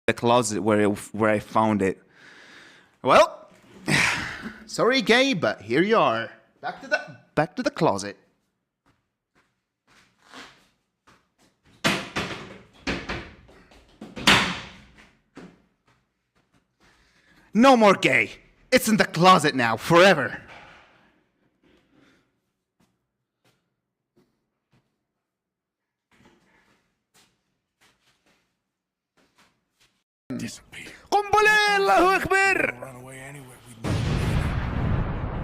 The closet where I found it. Well, sorry, gay, but here you are. Back to the closet. No more gay. It's in the closet now, forever. Disappear. قنبلة الله أكبر. Run away anywhere.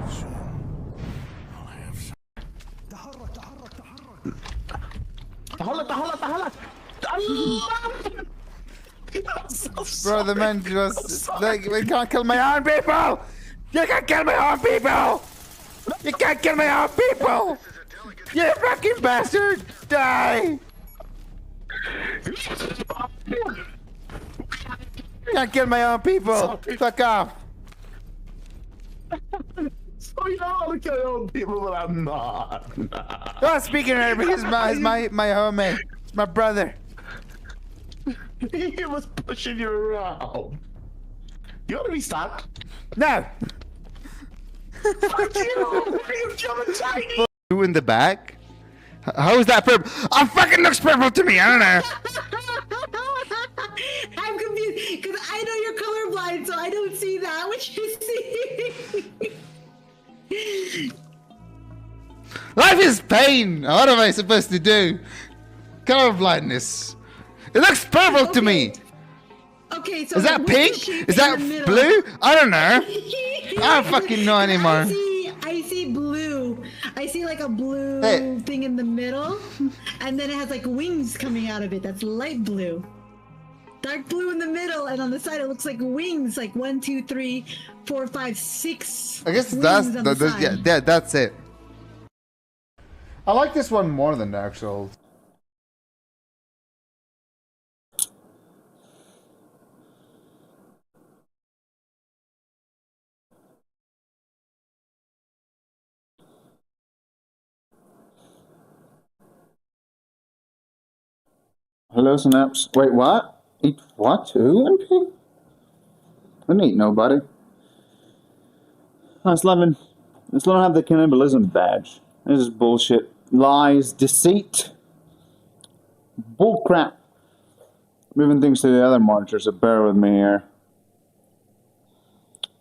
Soon, I'll have some. Bro, the man just like, we can't kill my own people. You can't kill my own people. You can't kill my own people. You fucking bastard. Die. Can't kill my own people. Fuck off. So you don't want to kill your own people, but I'm not. Oh, speaking of Arabic, he's my homie. It's my brother. He was pushing you around. You want to be stopped? No. Fuck you! You jumping tiny! You in the back? How is that purple? Oh, fucking looks purple to me. I don't know. I'm confused because I know you're colorblind, so I don't see that. What you see? Life is pain. What am I supposed to do? Color blindness. It looks purple to me. Okay, so Is that what's the pink? shape Is in that the middle? blue? I don't know. I don't fucking know anymore. I see blue. I see like a blue Hey. thing in the middle, and then it has like wings coming out of it. That's light blue. Dark blue in the middle, and on the side it looks like wings, like 1, 2, 3, 4, 5, 6. I guess wings that's on the side. yeah, that's it. I like this one more than the actual. Hello, Synapse. Wait, what? Eat what? Who? MP? I didn't eat nobody. I still don't have the cannibalism badge. This is bullshit. Lies, deceit. Bullcrap. Moving things to the other monitor, so bear with me here.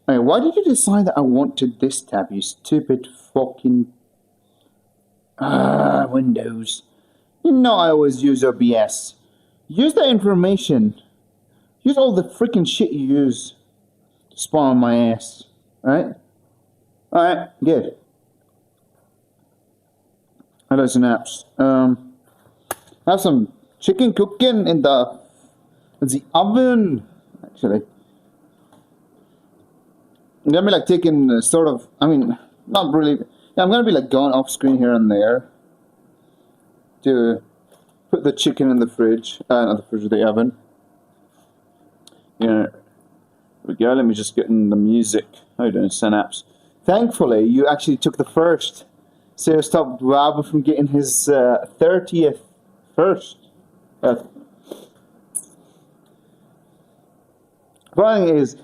Hey, why did you decide that I wanted this tab, you stupid fucking... Windows. You know I always use OBS. Use that information. Use all the freaking shit you use to spawn my ass. Alright? Alright, good. Hello, Synapse. Have some chicken cooking in the oven, actually. I'm gonna be like taking sort of, I mean, not really. Yeah, I'm gonna be like going off screen here and there to put the chicken in the fridge, not the fridge, the oven. Yeah, there we go. Let me just get in the music. How you doing, Synapse? Thankfully, you actually took the first, so stopped Rob from getting his 30th first. Funny is,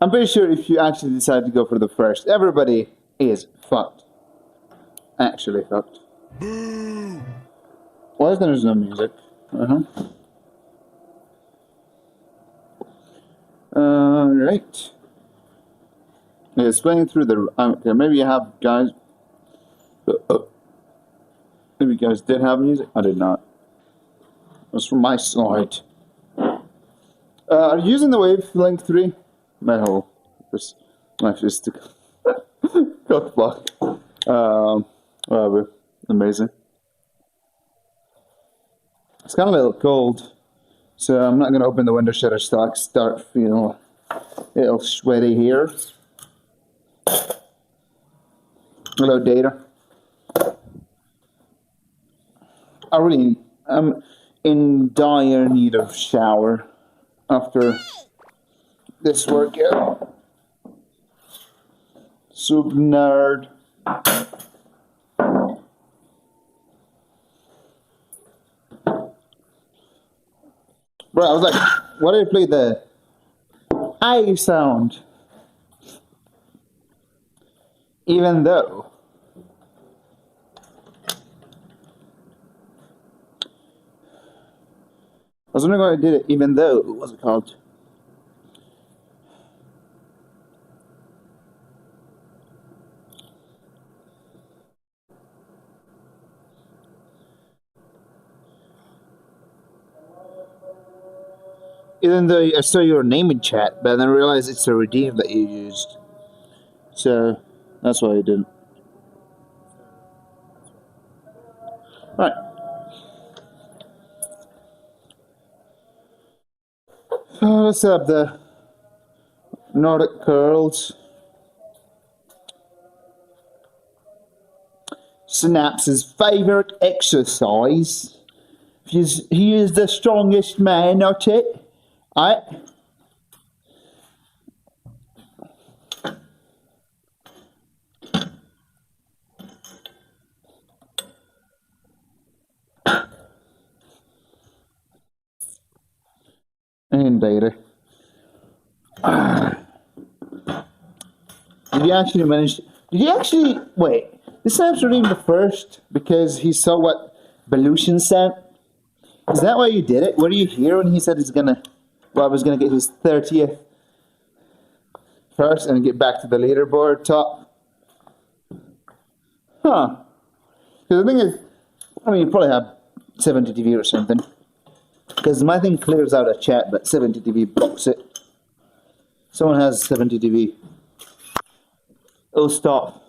I'm pretty sure if you actually decide to go for the first, everybody is fucked. Actually fucked. Why is there no music? Right. Yeah, it's playing through the... okay, maybe you have guys... maybe you guys did have music? I did not. It was from my side. Are you using the Wavelink 3? My whole... this... my fist... cock block. Whatever. Amazing. It's kind of a little cold, so I'm not going to open the window shutter stock. Start feeling a little sweaty here. Hello, Data. I'm in dire need of shower after this workout. Sub nerd. Bro, I was like, why did I play the I sound? Even though. I was wondering why I did it, even though. What's it called? Even though I saw your name in chat, but then I realized it's a redeem that you used. So, that's why I didn't. Right. Let's have the Nordic curls. Synapse's favourite exercise. He is the strongest man, not it? I. Indeed. Did he actually manage? Did he actually wait? This Synapse redeemed the first because he saw what Belution sent. Is that why you did it? Were you here when he said he's gonna? Well, I was gonna get his 30th first and get back to the leaderboard top. Huh? Because the thing is, I mean, you probably have 70 TV or something. Because my thing clears out a chat, but 70 TV blocks it. Someone has 70 TV. Oh, stop.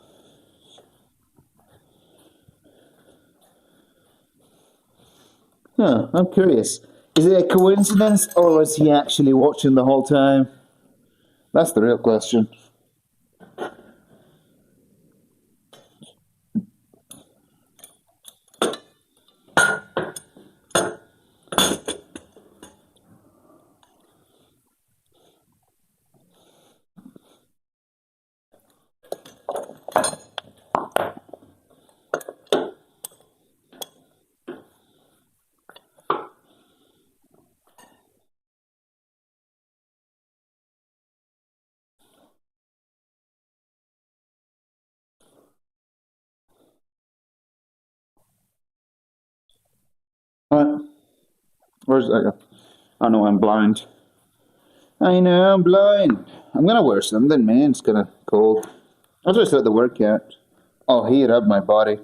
Huh, I'm curious. Is it a coincidence or was he actually watching the whole time? That's the real question. Alright. Where's that go? I know I'm blind. I know I'm blind. I'm gonna wear something, man. It's kinda cold. I'll just let the workout. I'll heat up my body.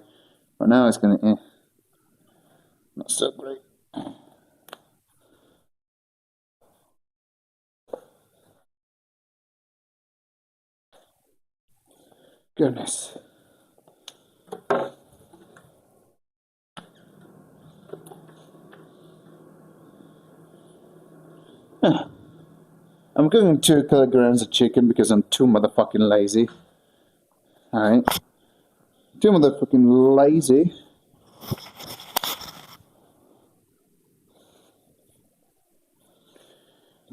But now it's gonna not so great. Goodness. I'm cooking 2 kilograms of chicken because I'm too motherfucking lazy. Alright. Too motherfucking lazy.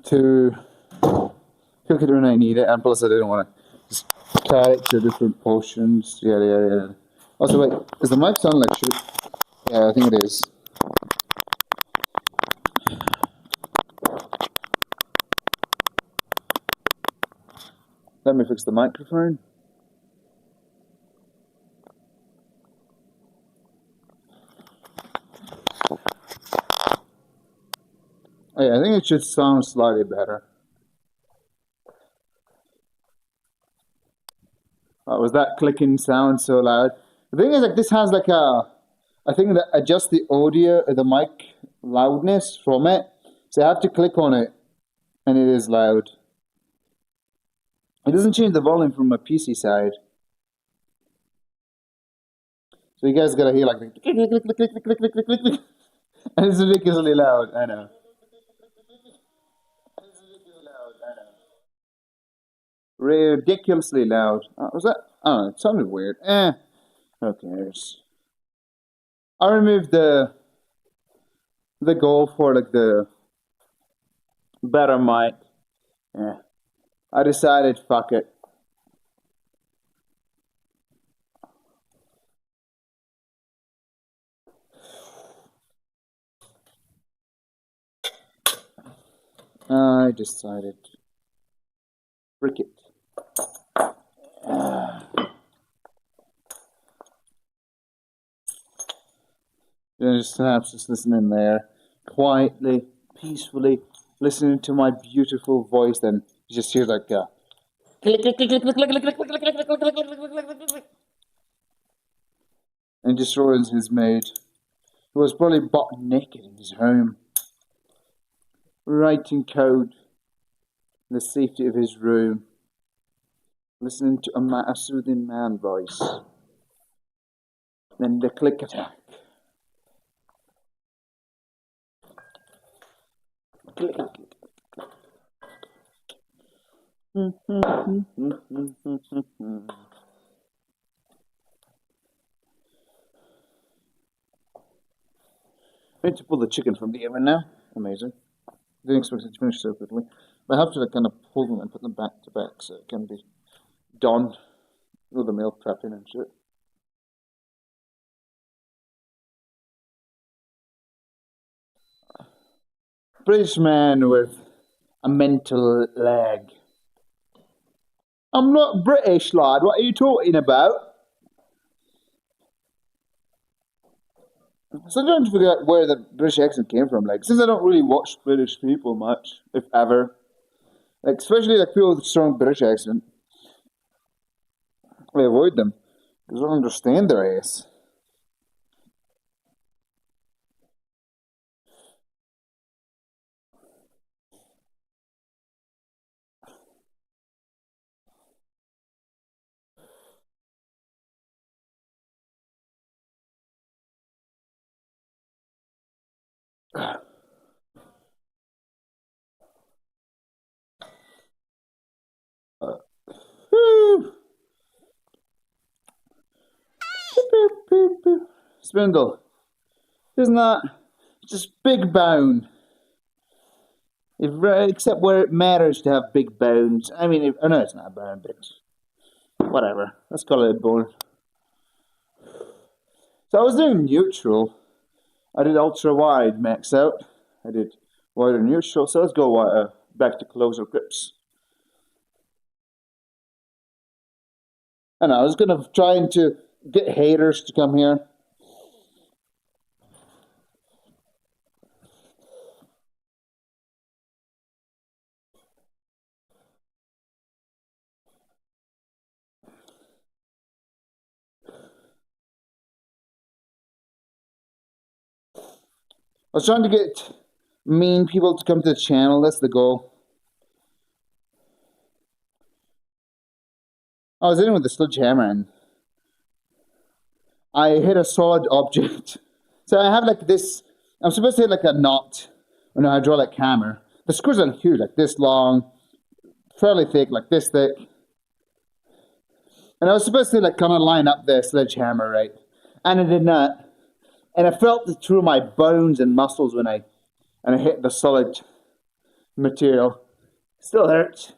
To cook it when I need it, and plus I didn't want to just cut it to different portions. Yeah. Also, wait, is the mic sound like shit? Yeah, I think it is. Let me fix the microphone. Oh, yeah, I think it should sound slightly better. Was that clicking sound so loud? The thing is, like, this has like a thing that adjusts the audio, the mic loudness from it. So I have to click on it, and it is loud. It doesn't change the volume from my PC side. So you guys gotta hear like the click, click, click, click, click, click, click, click, click, click. And it's ridiculously loud, I know. Ridiculously loud. Was that? I don't know, it sounded weird. Who cares? I removed the goal for like the better mic. Yeah. I decided, fuck it. I decided. Brick it. Just snaps, just listening there, quietly, peacefully, listening to my beautiful voice. Then you just hear like a click, click, click, click, click, click, click, click, click, click, click, click, click, click, click, click, click, click, and destroys his maid, who was probably butt naked in his home, writing code in the safety of his room, listening to a soothing man voice. Then the click attack. Click, click, click. I need to pull the chicken from the oven now. Amazing. Didn't expect it to finish so quickly. But I have to kind of pull them and put them back to back so it can be done with the meal prepping and shit. British man with a mental lag. I'm not British, lad. What are you talking about? Sometimes I forget where the British accent came from. Like, since I don't really watch British people much, if ever, like especially like people with a strong British accent, I avoid them because I don't understand their ass. Woo! Spindle, isn't that just big bone? If, except where it matters to have big bones. I mean, I know it's not a bone, but whatever. Let's call it a bone. So I was doing neutral. I did ultra wide max out. I did wider neutral. So let's go back to closer grips. And I was gonna trying to get haters to come here. I was trying to get mean people to come to the channel. That's the goal. I was in with the sledgehammer and I hit a solid object. So I have like this. I'm supposed to hit like a knot on a hydraulic hammer. The screws are huge, like this long, fairly thick, like this thick. And I was supposed to like kind of line up the sledgehammer, right? And I did not. And I felt it through my bones and muscles when I hit the solid material. Still hurts.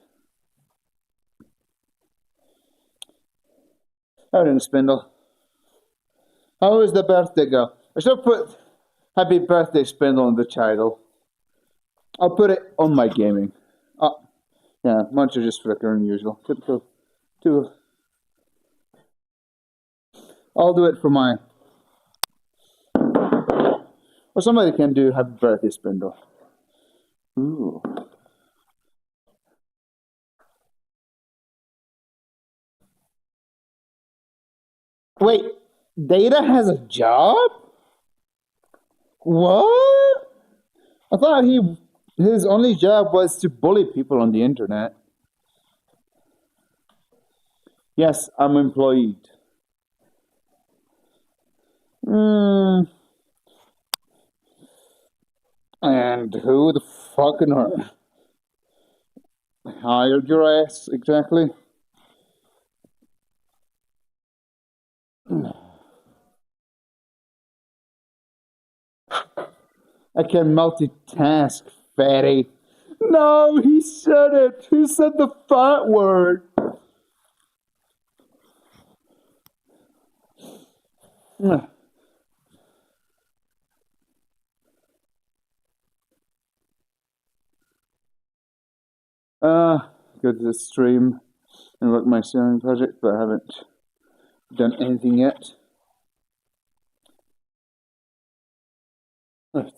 How did Spindle? How was the birthday go? I should have put happy birthday Spindle in the title. I'll put it on my gaming. Oh, yeah, mine's are just flickering usual. Typical. I'll do it for my. Or somebody can do happy birthday Spindle. Ooh. Wait, Data has a job? What? I thought his only job was to bully people on the internet. Yes, I'm employed. And who the fucking hired your ass exactly? I can multitask, fatty. No, he said it. He said the fat word. go to the stream and work my ceiling project, but I haven't done anything yet. Right.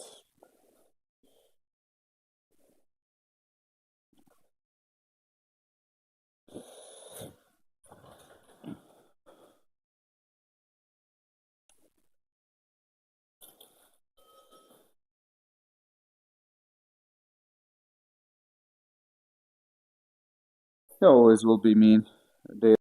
It always will be mean. They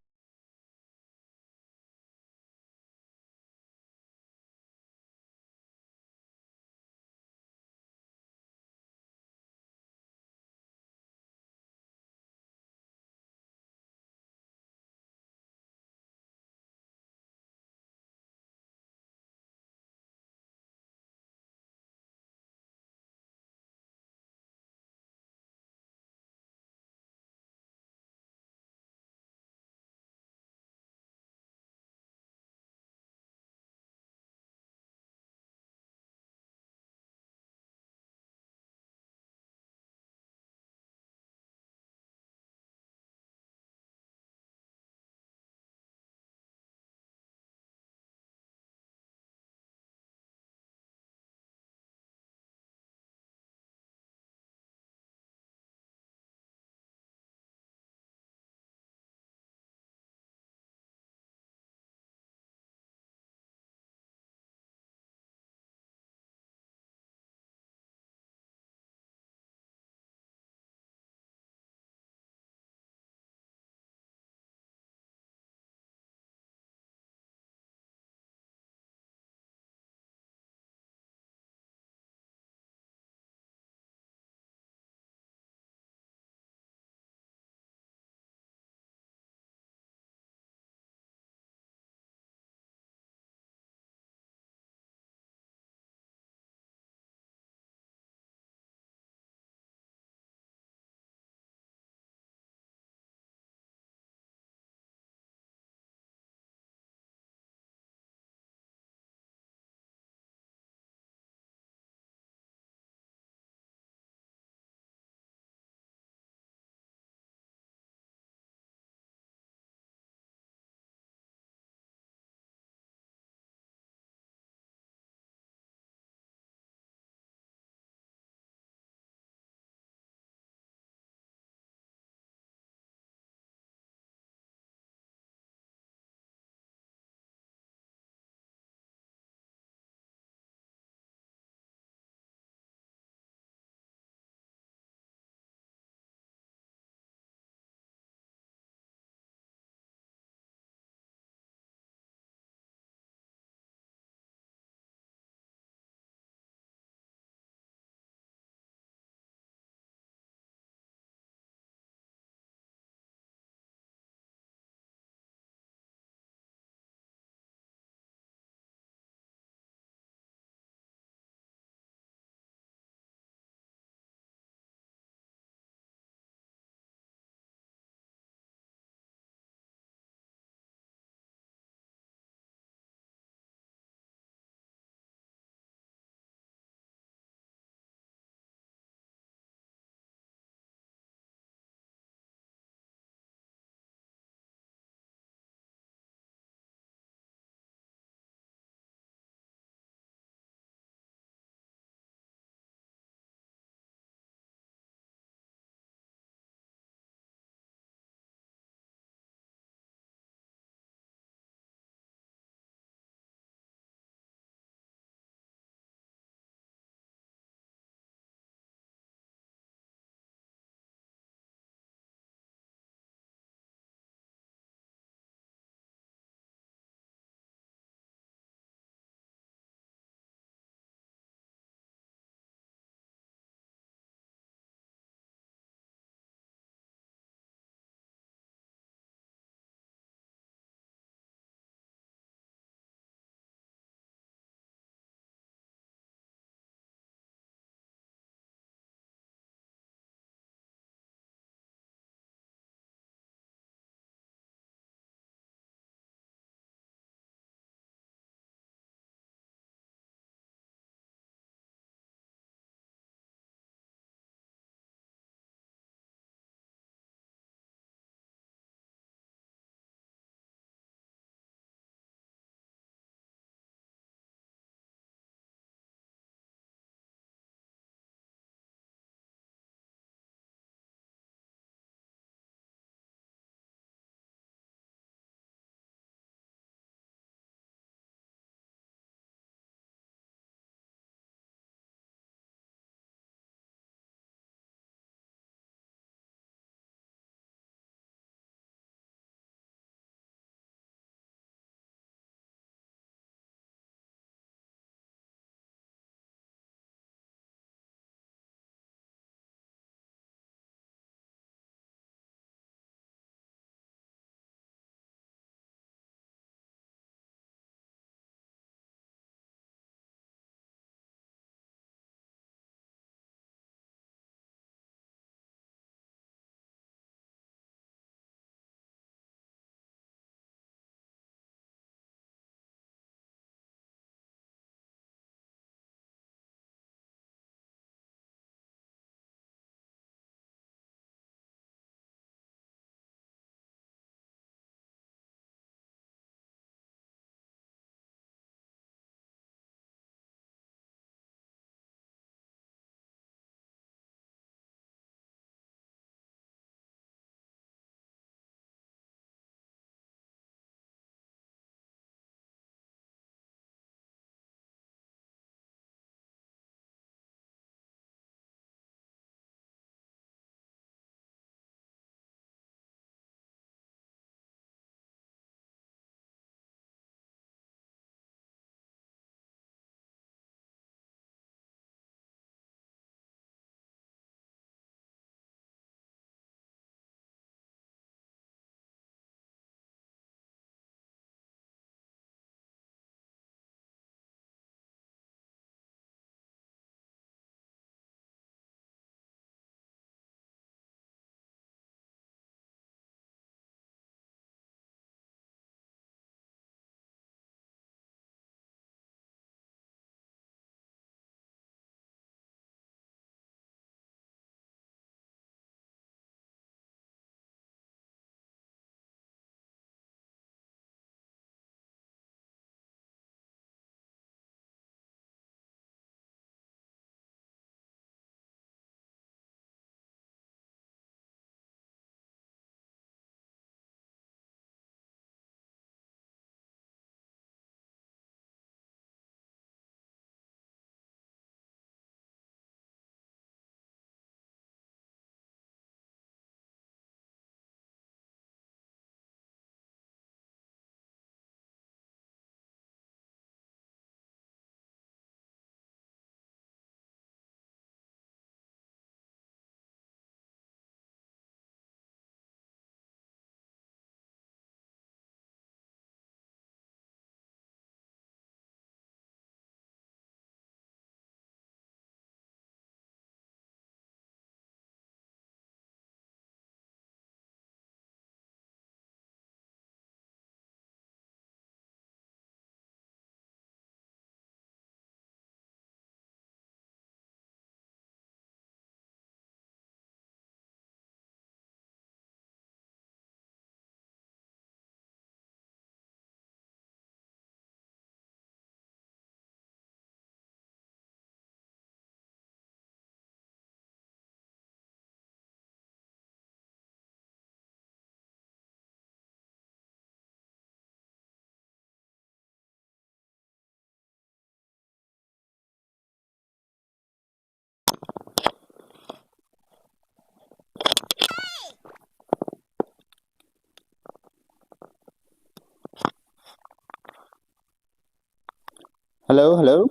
Hello, hello?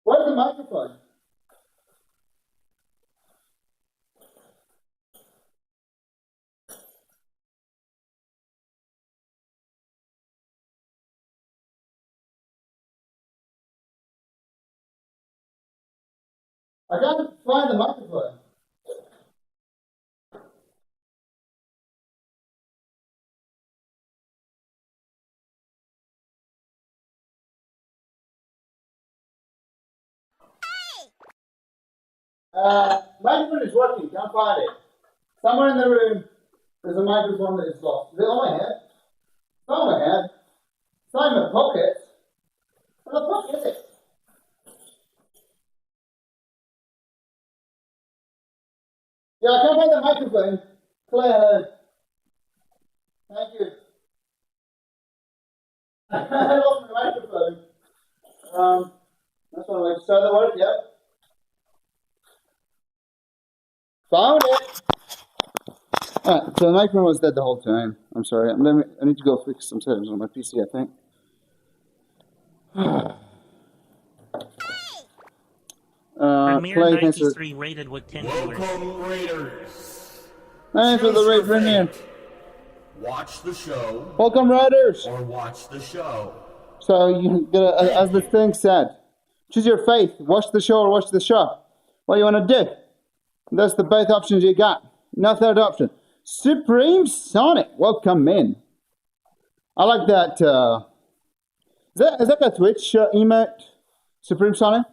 Where's the microphone? I can't find the microphone. Microphone is working, can't find it. Somewhere in the room, there's a microphone that is lost. Is it on my head? It's on my head. It's not in my pocket. Where the fuck is it? Yeah, I can't find the microphone. Claire, thank you. I lost my microphone. That's one way to start the work, yeah. Found it! Alright, so the microphone was dead the whole time. I'm sorry. I need to go fix some settings on my PC, I think. Premier Play, thanks for, 93 rated with 10 viewers. Welcome, Raiders. thanks for the Choose rate your premiere. fate. Watch the show Welcome, Riders! or watch the show. So, you gotta, as the thing said, choose your faith. Watch the show or watch the show. What do you want to do? That's the both options you got. No third option. Supreme Sonic, welcome in. I like that. Is that a Twitch emote? Supreme Sonic?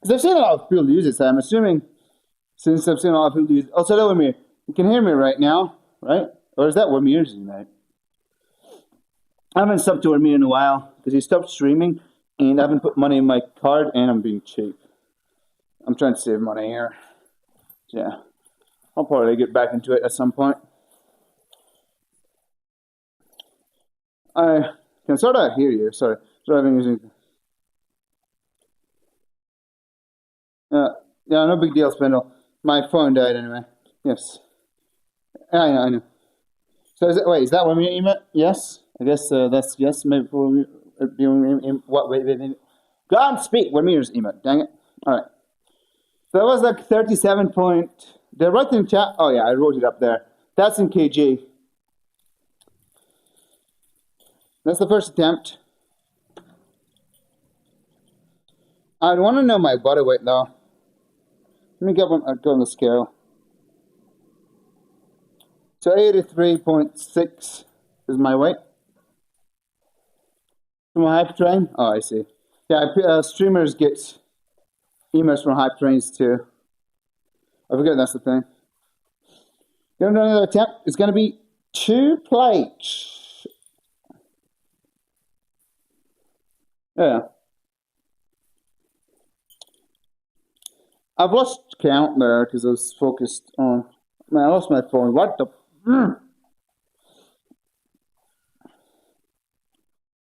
Because I've seen a lot of people use it, so I'm assuming since I've seen a lot of people use it. Oh, so hello, Wamir. You can hear me right now, right? Or is that Wamir's emote? I haven't subbed to Wamir in a while because he stopped streaming and I haven't put money in my card and I'm being cheap. I'm trying to save money here. Yeah. I'll probably get back into it at some point. I can sort of hear you. Sorry. Driving using. Yeah, no big deal, Spindle. My phone died anyway. Yes. I know. So is that one you email? Yes. I guess that's yes. Maybe for what? Wait. Go on, speak. When means email? Dang it. All right. So that was like 37 point. Did I write in chat? Oh yeah, I wrote it up there. That's in kg. That's the first attempt. I'd want to know my body weight though. Let me go on the scale. So 83.6 is my weight. From a hype train? Oh, I see. Yeah, streamers get emails from hype trains too. I forget that's the thing. Gonna do another attempt. It's gonna be 2 plates. Yeah. I've lost count there because I was focused on. Man, I lost my phone. What the?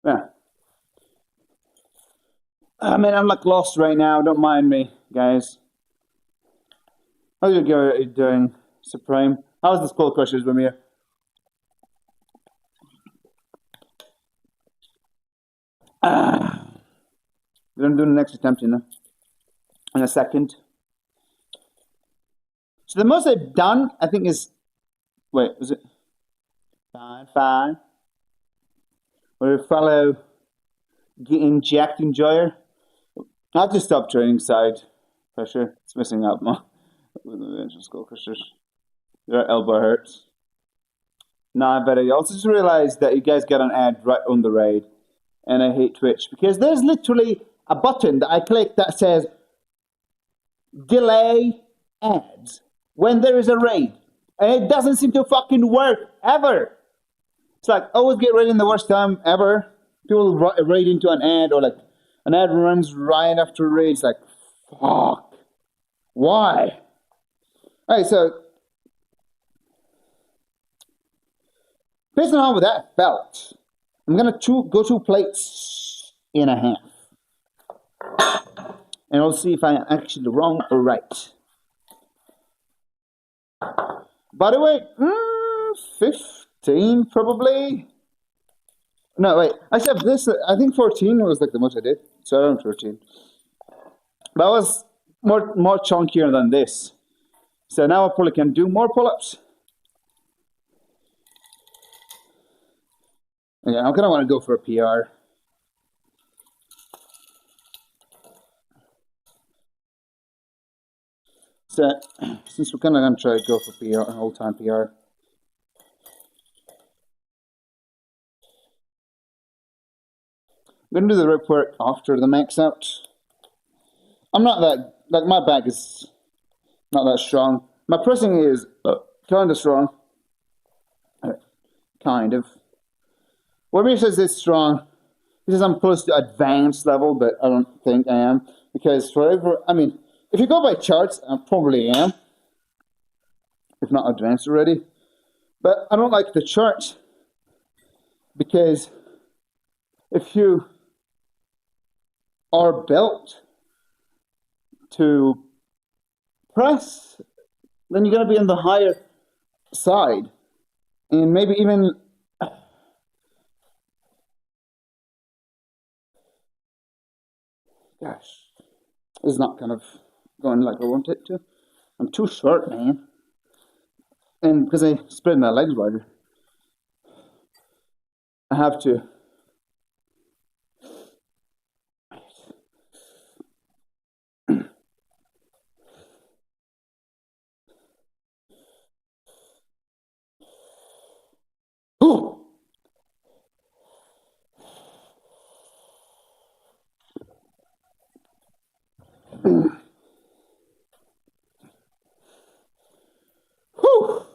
Yeah. I mean, I'm like lost right now. Don't mind me, guys. How's your girl doing, Supreme? How's the Skull Crushers, Ramir? I'm doing the next attempt, you know, in a second. So the most I've done, I think, is wait, was it? Fine. Where we follow getting jacked enjoyer. I have to stop training side pressure. It's missing out more with the Skull Crushers. Your elbow hurts. Nah, but I also just realized that you guys got an ad right on the raid. And I hate Twitch because there's literally a button that I click that says delay ads when there is a raid. And it doesn't seem to fucking work ever. It's like, always get raided in the worst time ever. People raid into an ad or like an ad runs right after a raid. It's like, fuck. Why? Alright, so based on how that felt, I'm gonna go 2 plates and a half. And I'll see if I'm actually wrong or right. By the way, 15 probably. No, wait. I said this. I think 14 was like the most I did. So around 13. But I was more chunkier than this. So now I probably can do more pull-ups. Okay, I'm gonna want to go for a PR. So, since we're kind of gonna try to go for PR, an all-time PR. I'm gonna do the rip work after the max out. I'm not that, like my back is not that strong. My pressing is kind of strong. Kind of. What he says it's strong, he says I'm close to advanced level, but I don't think I am. Because I mean, if you go by charts, I probably am. If not advanced already. But I don't like the charts. Because if you are built to press, then you're going to be on the higher side. And maybe even gosh, it's not kind of going like I want it to. I'm too short, man. And because I spread my legs wider, I have to. Ooh. Whew.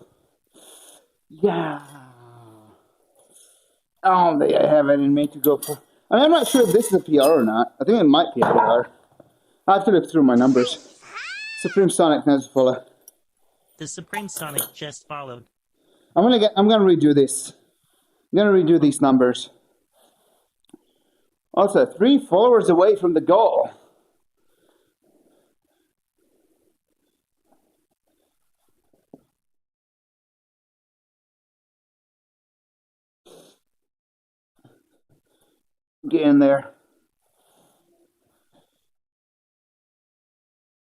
Yeah. I don't think I have it in me to go for. I mean, I'm not sure if this is a PR or not. I think it might be a PR. I have to look through my numbers. Supreme Sonic, thanks for follow. The Supreme Sonic just followed. I'm gonna redo this. I'm gonna redo these numbers. Also, 3 followers away from the goal. Get in there.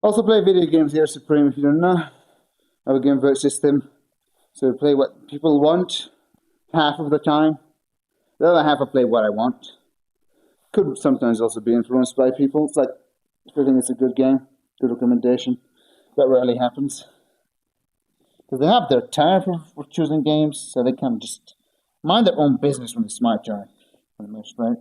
Also play video games here, Supreme, if you don't know. I have a game vote system. So play what people want half of the time. The other half I play what I want. Could sometimes also be influenced by people. It's like, if I think it's a good game, good recommendation. That rarely happens. Because they have their time for choosing games, so they can just mind their own business when it's my turn, for the most part.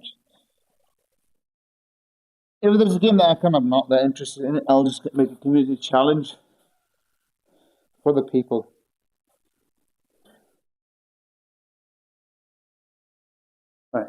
If there's a game that I'm not that interested in, I'll just make a community challenge for the people. Right.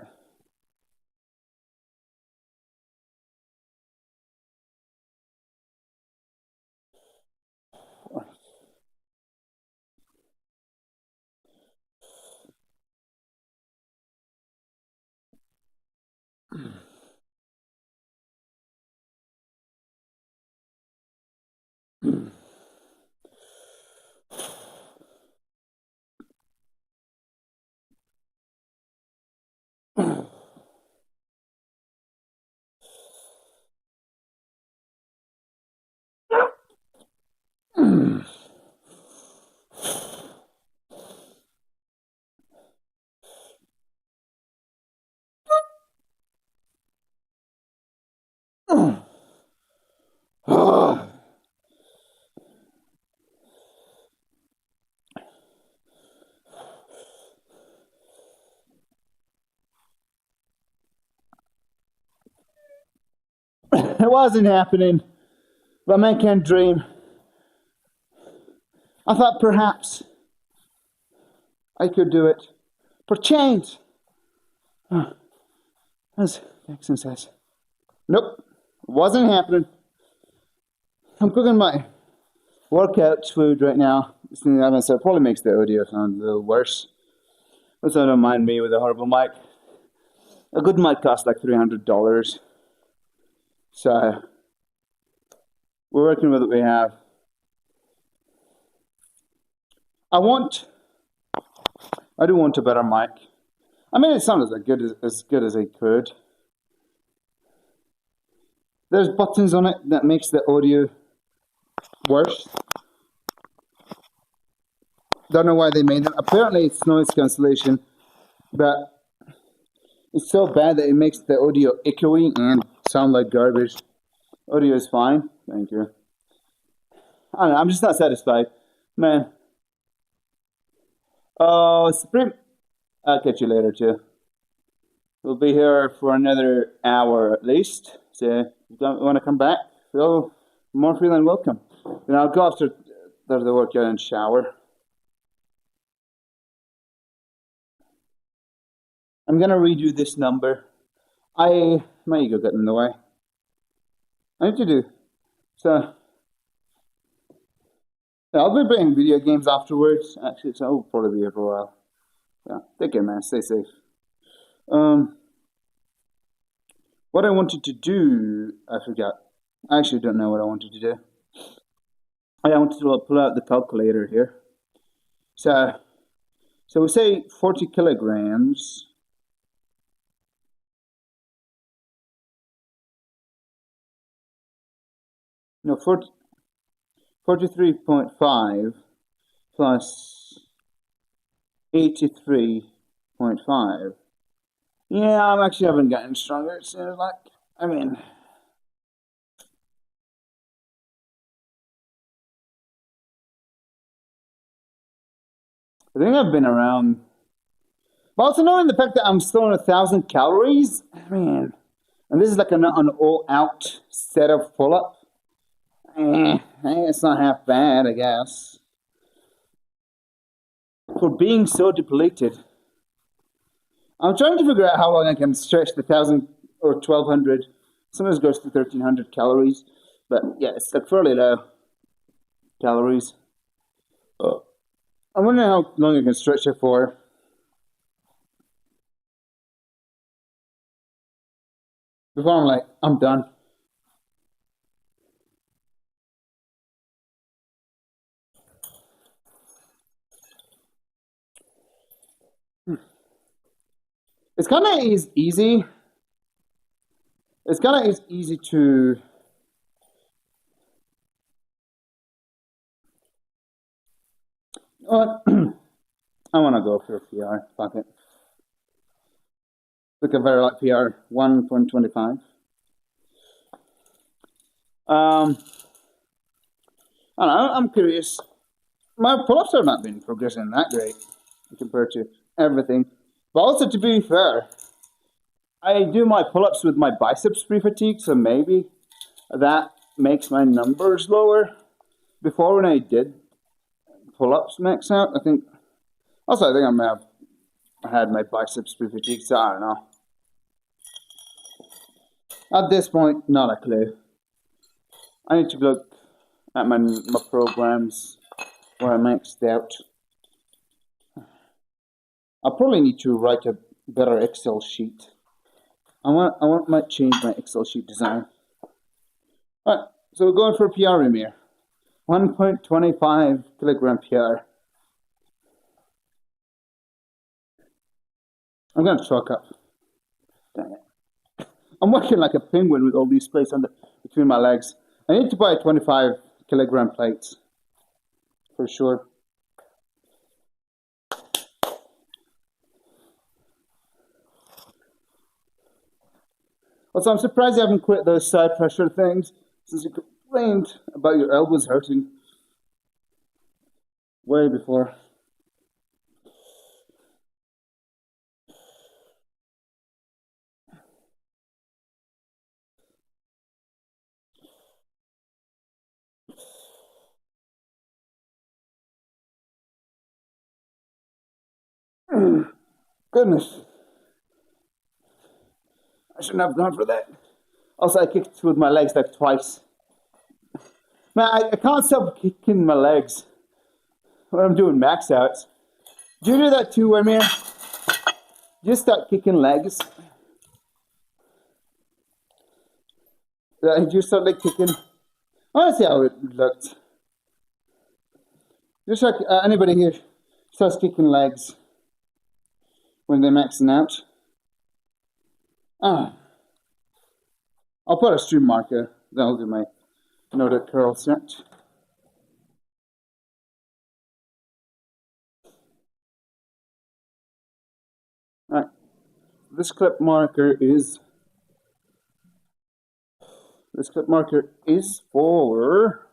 It wasn't happening, but man can't dream. I thought perhaps I could do it. Perchance. As Jackson says. Nope. Wasn't happening. I'm cooking my workout food right now. So it probably makes the audio sound a little worse. But so don't mind me with a horrible mic. A good mic costs like $300. So we're working with what we have. I do want a better mic. I mean, it sounded as good as it could. There's buttons on it that makes the audio worse. Don't know why they made them. Apparently it's noise cancellation, but it's so bad that it makes the audio echoey and sound like garbage. Audio is fine. Thank you. I don't know, I'm just not satisfied. Man. Oh, Supreme. I'll catch you later too. We'll be here for another hour at least. So if you don't want to come back, feel more feeling welcome. Then I'll go after the workout and shower. I'm gonna redo this number. My ego got in the way. I need to do so. Yeah, I'll be playing video games afterwards. Actually, so I'll probably be here for a while. Yeah, take care, man. Stay safe. What I wanted to do, I forgot. I actually don't know what I wanted to do. I wanted to pull out the calculator here. So we say 40 kilograms. No, 43.5 plus 83.5. Yeah, I actually haven't gotten stronger. So like, I mean, I think I've been around. But also knowing the fact that I'm still on 1,000 calories, man, and this is like an all-out set of pull-up. It's not half bad, I guess. For being so depleted. I'm trying to figure out how long I can stretch the 1,000 or 1,200. Sometimes goes to 1,300 calories. But yeah, it's like fairly low calories. I wonder how long I can stretch it for. Before I'm like, I'm done. It's kind of easy. It's kind of easy to. I want to go for a PR. Fuck it. Look at very light PR 1.25. I don't know. I'm curious. My pull-ups have not been progressing that great compared to everything. But also, to be fair, I do my pull-ups with my biceps pre-fatigue, so maybe that makes my numbers lower. Before, when I did pull-ups max out, I think I may have had my biceps pre-fatigue, so I don't know. At this point, not a clue. I need to look at my programs where I maxed out. I probably need to write a better Excel sheet. might change my Excel sheet design. Alright, so we're going for a PR here. 1.25 kilogram PR. I'm gonna chalk up. Dang it. I'm working like a penguin with all these plates between my legs. I need to buy 25 kilogram plates. For sure. Also, I'm surprised you haven't quit those side pressure things since you complained about your elbows hurting way before. Goodness. I shouldn't have gone for that. Also, I kicked with my legs like twice. Man, I can't stop kicking my legs when I'm doing max outs. Do you do that too, Amir? Just start kicking legs. You start like kicking. I want to see how it looked. Just like anybody here starts kicking legs when they're maxing out. I'll put a stream marker. That'll do my noted curl set. Alright. This clip marker is for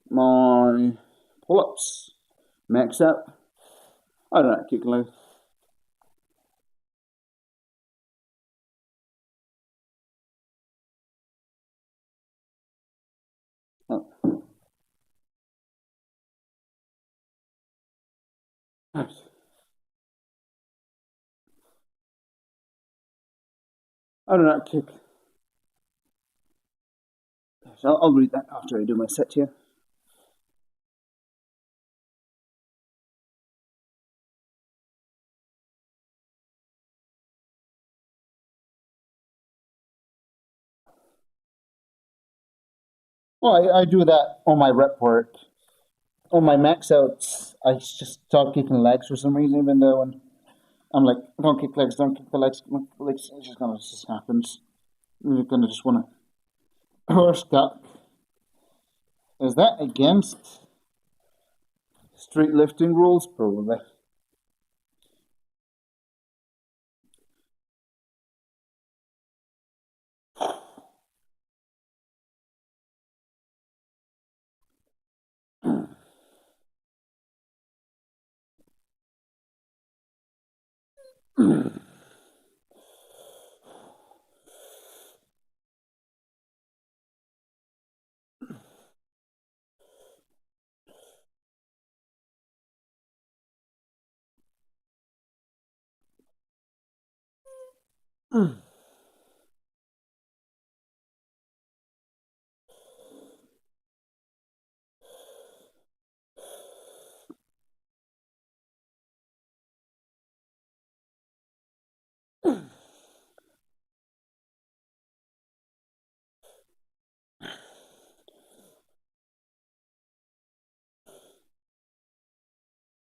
my pull-ups. Max out. I don't know, kicking legs. Oh. Nice. I don't know, kick. I'll read that after I do my set here. Well, I do that on my rep work. On my max outs, I just start kicking legs for some reason, even though I'm like, don't kick legs, don't kick the legs, it just happens. You're gonna just wanna horse duck. Is that against street lifting rules? Probably.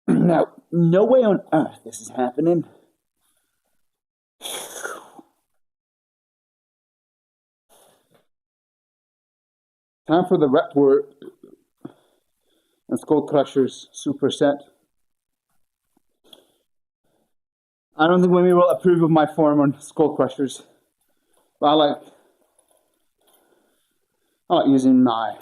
Now, no way on earth this is happening. Time for the rep work and Skull Crushers superset. I don't think Wimmy will approve of my form on Skull Crushers, but I like using my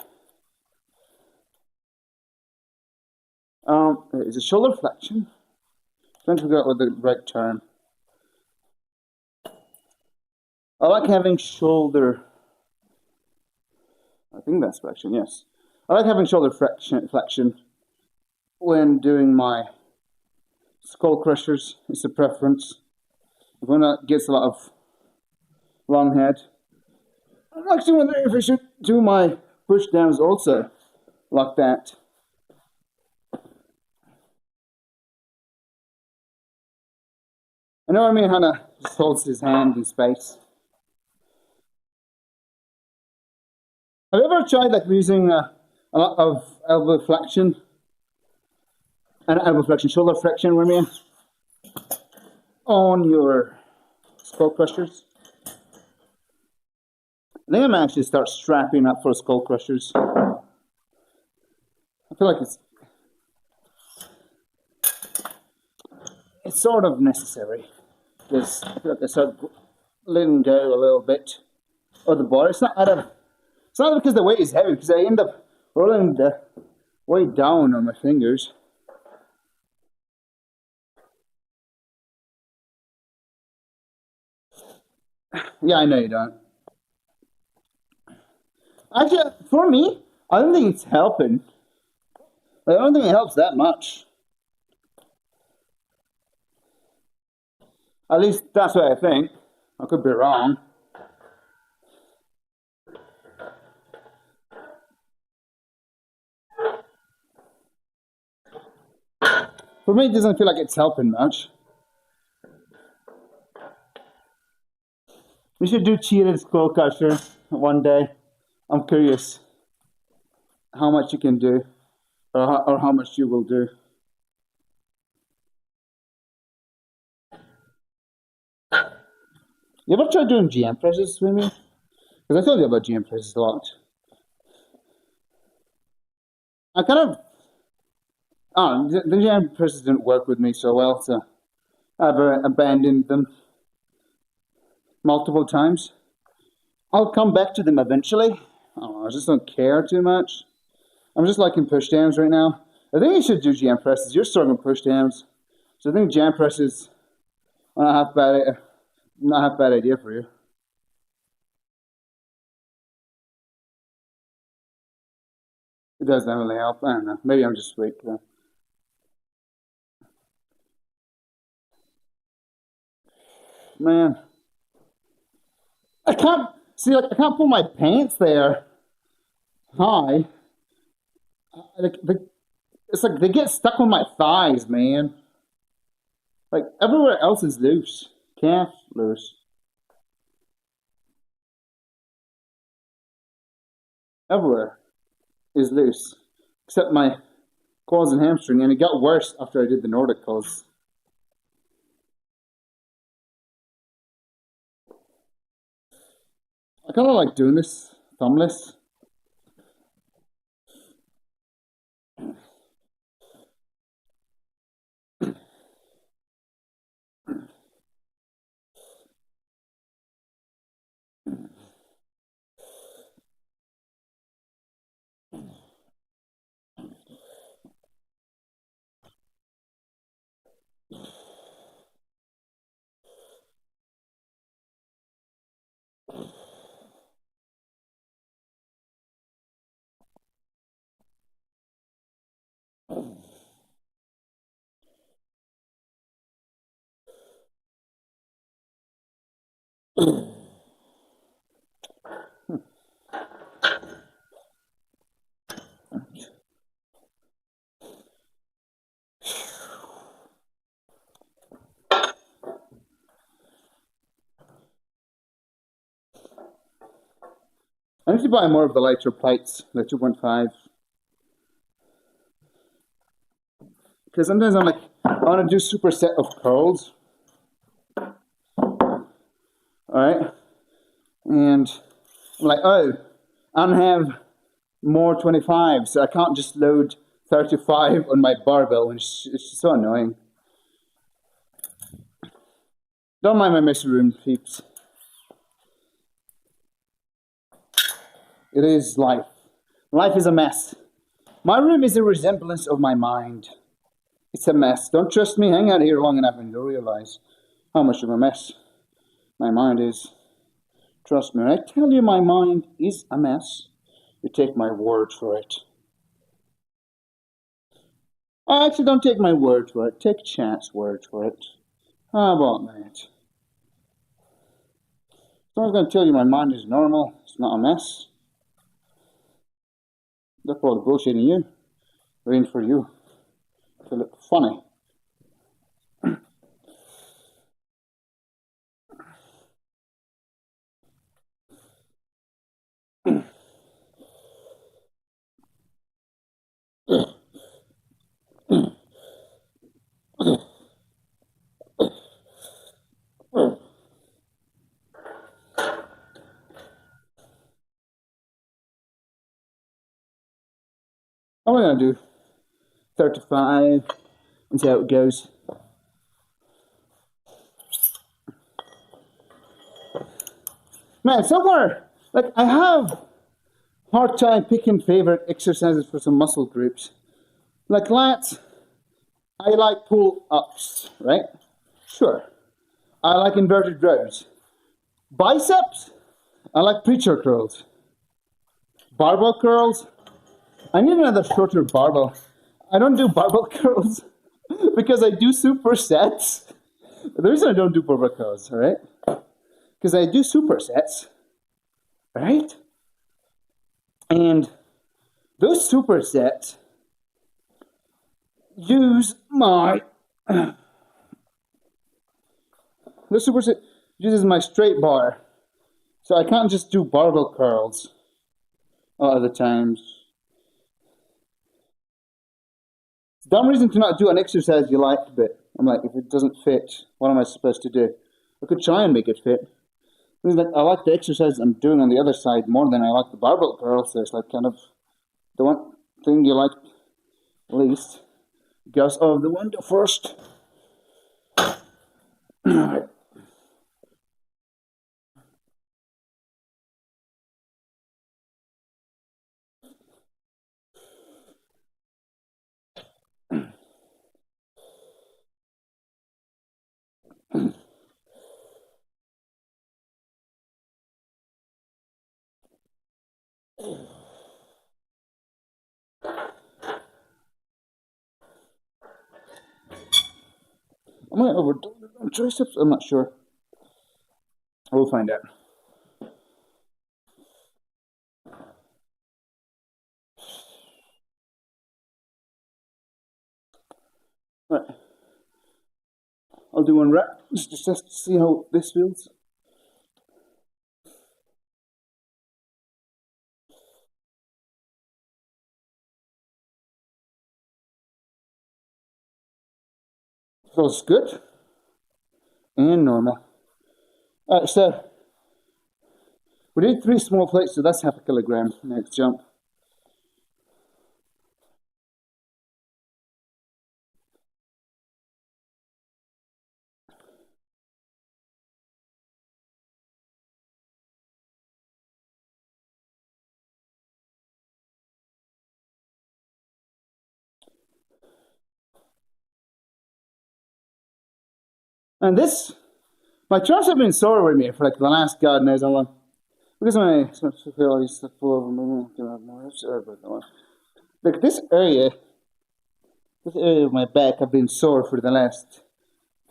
is it shoulder flexion? I'm trying to figure out what the right term. I like having shoulder. I think that's flexion, yes. I like having shoulder flexion when doing my skull crushers. It's a preference. If one gets a lot of long head. I'm actually wondering if I should do my push downs also like that. I know Hannah just holds his hand in space. Have you ever tried like using a lot of elbow flexion and elbow flexion, shoulder flexion, Remy, on your skull crushers? I think I might actually start strapping up for skull crushers. I feel like it's sort of necessary. Because I feel like I start letting go a little bit of the bar. It's not because the weight is heavy, because I end up rolling the weight down on my fingers. Yeah, I know you don't. Actually, for me, I don't think it's helping. I don't think it helps that much. At least that's what I think. I could be wrong. For me, it doesn't feel like it's helping much. We should do cheated skull crushers one day. I'm curious how much you can do, or how much you will do. You ever tried doing GM presses with me? Because I told you about GM presses a lot. I kind of... Oh, the GM presses didn't work with me so well, so I've abandoned them multiple times. I'll come back to them eventually. I just don't care too much. I'm just liking push downs right now. I think you should do GM presses. You're struggling push downs. So I think GM presses are not half bad idea for you. It does definitely help. I don't know. Maybe I'm just weak though. Man. I can't pull my pants there high. It's like they get stuck on my thighs, man. Like everywhere else is loose. Calf loose. Everywhere is loose. Except my quads and hamstring, and it got worse after I did the Nordic calls. I kind of like doing this thumbless. I need to buy more of the lighter plates, the 2.5. Because sometimes I'm like, I want to do superset of curls. Alright? And I'm like, oh, I don't have more 25, so I can't just load 35 on my barbell, and it's just so annoying. Don't mind my messy room, peeps. It is life. Life is a mess. My room is a resemblance of my mind. It's a mess. Don't trust me? Hang out here long enough and you'll realize how much of a mess my mind is. Trust me, when I tell you my mind is a mess, you take my word for it. I actually don't take my word for it. Take chat's word for it. How about that? So I was going to tell you my mind is normal. It's not a mess. They're probably bullshitting you. Waiting for you to look funny. I'm going to do 35 and see how it goes. Man, somewhere, like, I have hard time picking favorite exercises for some muscle groups. Like lats, I like pull-ups, right? Sure. I like inverted rows. Biceps, I like preacher curls. Barbell curls, I need another shorter barbell. I don't do barbell curls because I do supersets. The reason I don't do barbell curls, all right? Because I do supersets, right? And those supersets use my superset uses my straight bar, so I can't just do barbell curls a lot of the times. It's a dumb reason to not do an exercise you like, but I'm like, if it doesn't fit, what am I supposed to do? I could try and make it fit. I like the exercise I'm doing on the other side more than I like the barbell curls, so it's like kind of the one thing you like least goes out of the window first. Alright. I might overdo it on triceps, I'm not sure. We'll find out. Right. I'll do one rep just to see how this feels. Feels good and normal. Alright, so we did 3 small plates, so that's half a kilogram. Next jump. And this, my charts have been sore with me for like the last God knows how long. Because when I feel all these stuff full over me, I have more but no. Like this area of my back have been sore for the last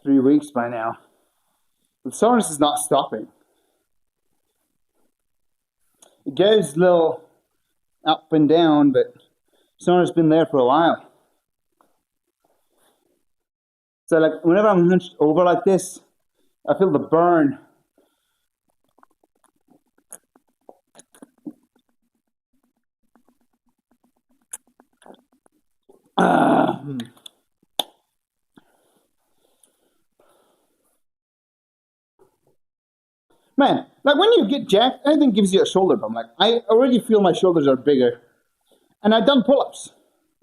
3 weeks by now. The soreness is not stopping. It goes a little up and down, but soreness has been there for a while. So like whenever I'm hunched over like this, I feel the burn. Man, like when you get jacked, anything gives you a shoulder bump. Like I already feel my shoulders are bigger. And I've done pull-ups.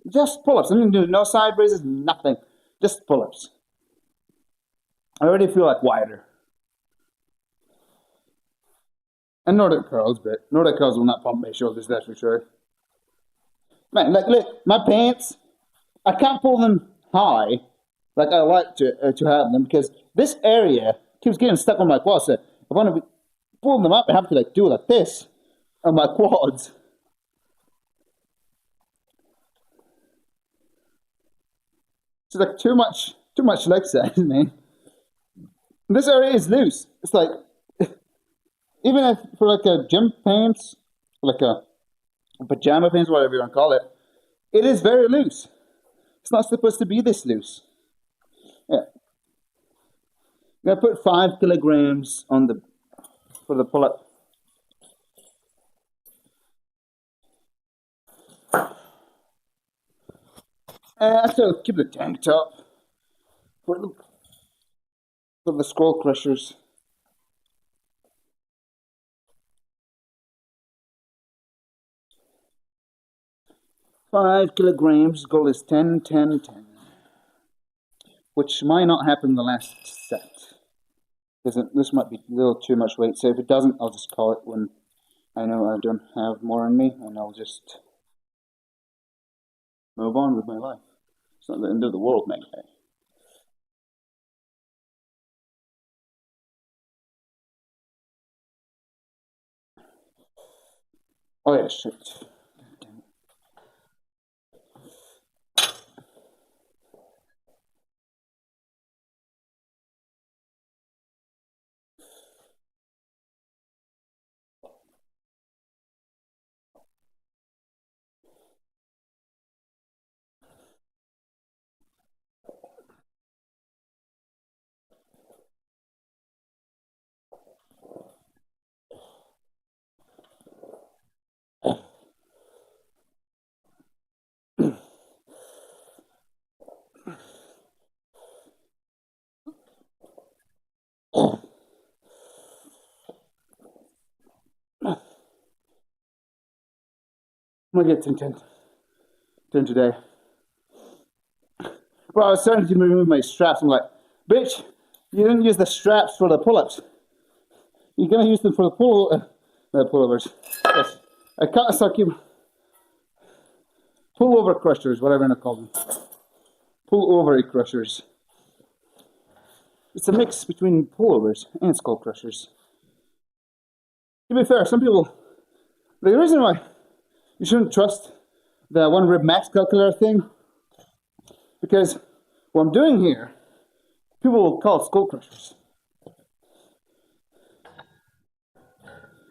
Just pull-ups. I didn't do no side raises, nothing. Just pull-ups. I already feel like wider. And Nordic curls, but Nordic curls will not pump my shoulders, that's for sure. Man, like look, my pants, I can't pull them high like I like to have them because this area keeps getting stuck on my quad. So I want to be pulling them up, I have to like do it like this on my quads. It's like too much leg size, man. This area is loose. It's like, even if for like a gym pants, like a pajama pants, whatever you want to call it, it is very loose. It's not supposed to be this loose. Yeah. I'm gonna put 5 kilograms on for the pull-up. Actually, I'll keep the tank top for the skull crushers. Five kilograms. Goal is 10, 10, 10. Which might not happen in the last set. Because this might be a little too much weight. So if it doesn't, I'll just call it when I know I don't have more in me. And I'll just move on with my life. It's not the end of the world, mate. Oh yeah, shit. I'm gonna get 10 today. Well, I was starting to remove my straps. I'm like, bitch, you didn't use the straps for the pull-ups. You're gonna use them for the pullovers. Yes. I can't suck you. Pullover crushers, whatever I call them. Pullover crushers. It's a mix between pullovers and skull crushers. To be fair, some people, the reason why you shouldn't trust the one rib max calculator thing, because what I'm doing here, people will call it skull crushers.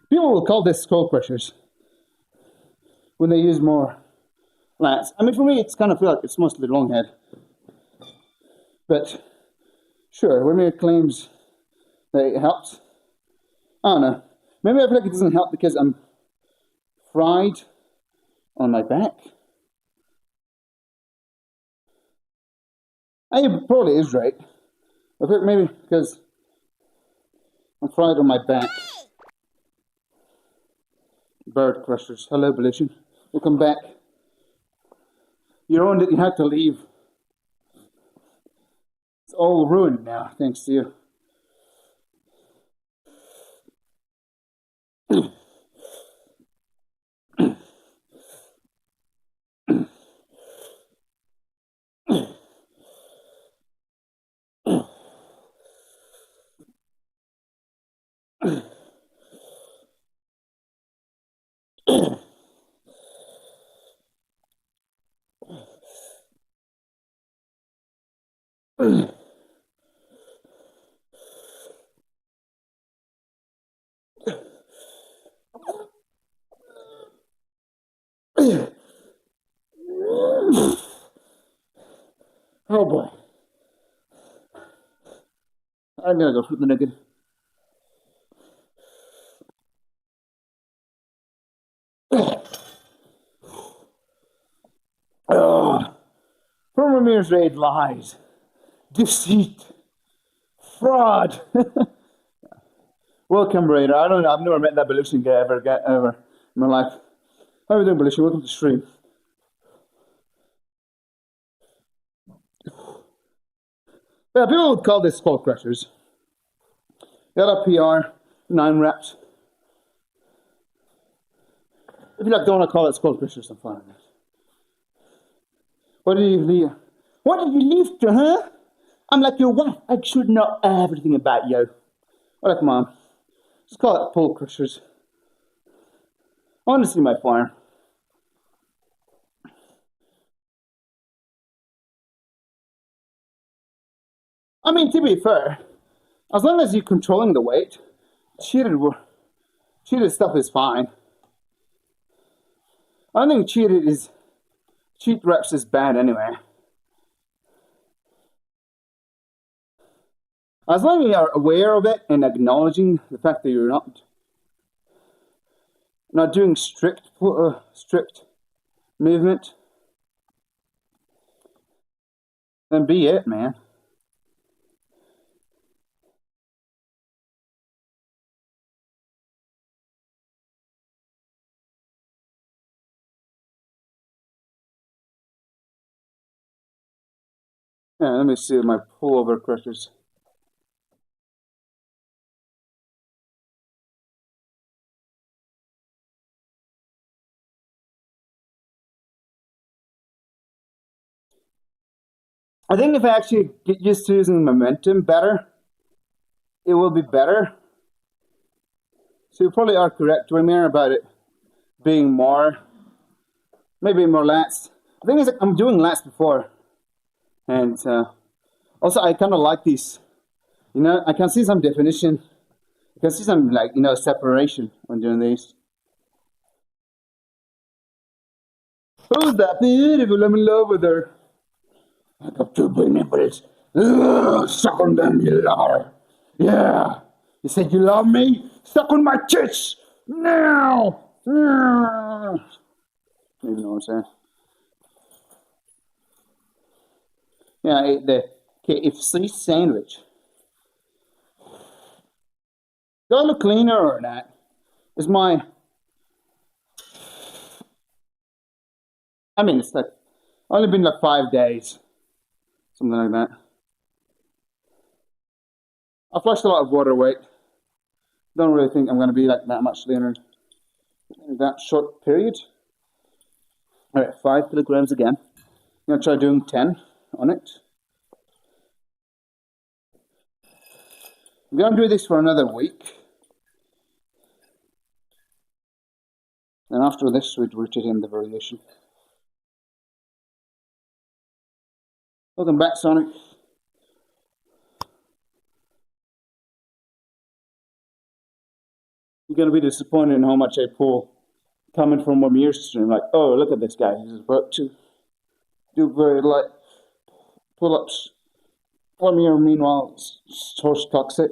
People will call this skull crushers when they use more lats. I mean, for me, it's kind of feel like it's mostly long head. But sure, when it claims that it helps, I don't know. Maybe I feel like it doesn't help because I'm fried on my back. I think it probably is right. I think maybe because I'm fried on my back. Bird crushers. Hello, Bellution. Welcome back. You owned it, you had to leave. It's all ruined now, thanks to you. Oh boy. I'm gonna go for the nugget. Premier's raid lies, deceit, fraud. Welcome, Raider. I don't know. I've never met that Bellution guy ever in my life. How are you doing, Bellution? Welcome to the stream. Yeah, people would call this skull crushers. Got a PR, 9 reps. If you like, don't want to call it skull crushers, I'm fine with it. What did you leave? What did you leave to her? I'm like your wife. I should know everything about you. All right, Mom. Just call it pole crushers. I want to see my farm. I mean, to be fair, as long as you're controlling the weight, cheated stuff is fine. I don't think cheat reps is bad anyway. As long as you are aware of it and acknowledging the fact that you're not doing strict movement, then be it, man. Yeah, let me see my pullover crushers. I think if I actually get used to using momentum better, it will be better. So you probably are correct, Ramir, about it being maybe more lats. The thing is, I'm doing lats before, and also I kind of like these. You know, I can see some definition. I can see some separation when doing these. Who's that beautiful? I'm in love with her. I got two big nipples. Suck on them, you liar. Yeah. You said you love me? Suck on my tits now. You know what I'm saying? Yeah, I ate the KFC sandwich. Do I look cleaner or not? It's it's like only been like 5 days. Something like that. I flushed a lot of water weight. Don't really think I'm going to be like that much leaner in that short period. Alright, 5 kilograms again. I'm going to try doing 10 on it. I'm going to do this for another week. And after this, we'd rotate in the variation. Welcome back, Sonic. You're going to be disappointed in how much I pull coming from Ramir's stream. Like, oh, look at this guy. He's about to do very light pull-ups. Ramir, meanwhile, horse cocks it.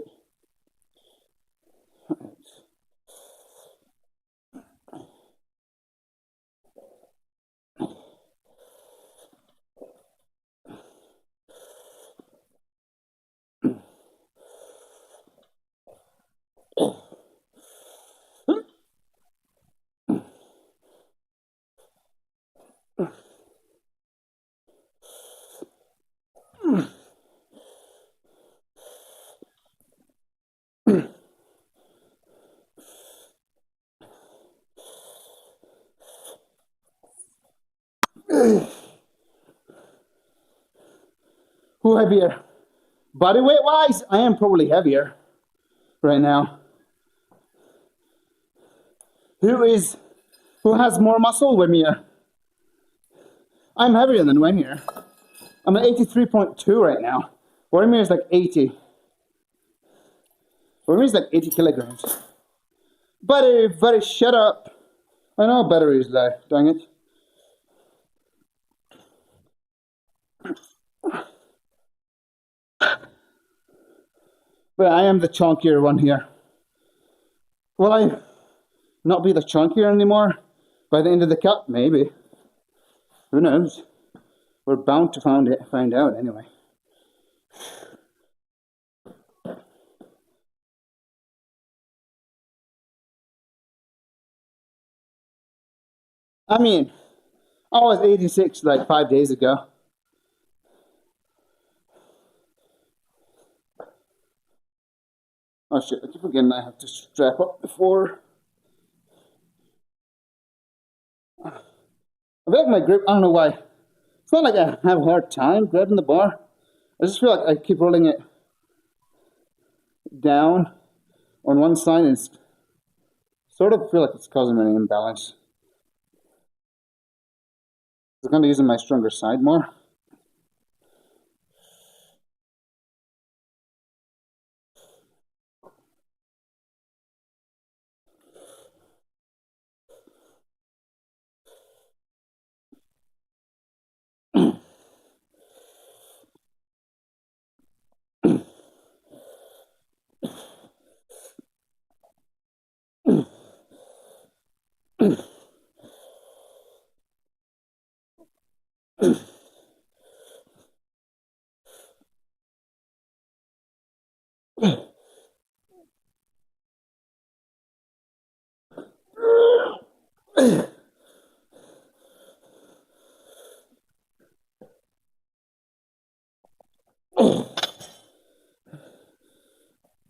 Who heavier? Body weight wise, I am probably heavier right now. Who has more muscle? Wemir. I'm heavier than Wemir. I'm at 83.2 right now. Wemir is like 80. Wemir is like 80 kilograms. Buddy, shut up. I know battery is low, dang it. But I am the chunkier one here. Will I not be the chunkier anymore by the end of the cut? Maybe. Who knows? We're bound to find out anyway. I mean, I was 86 like 5 days ago. Oh shit, I keep forgetting I have to strap up before. I feel like my grip, I don't know why. It's not like I have a hard time grabbing the bar. I just feel like I keep rolling it down on one side, and it's sort of feel like it's causing an imbalance. I'm going to be using my stronger side more.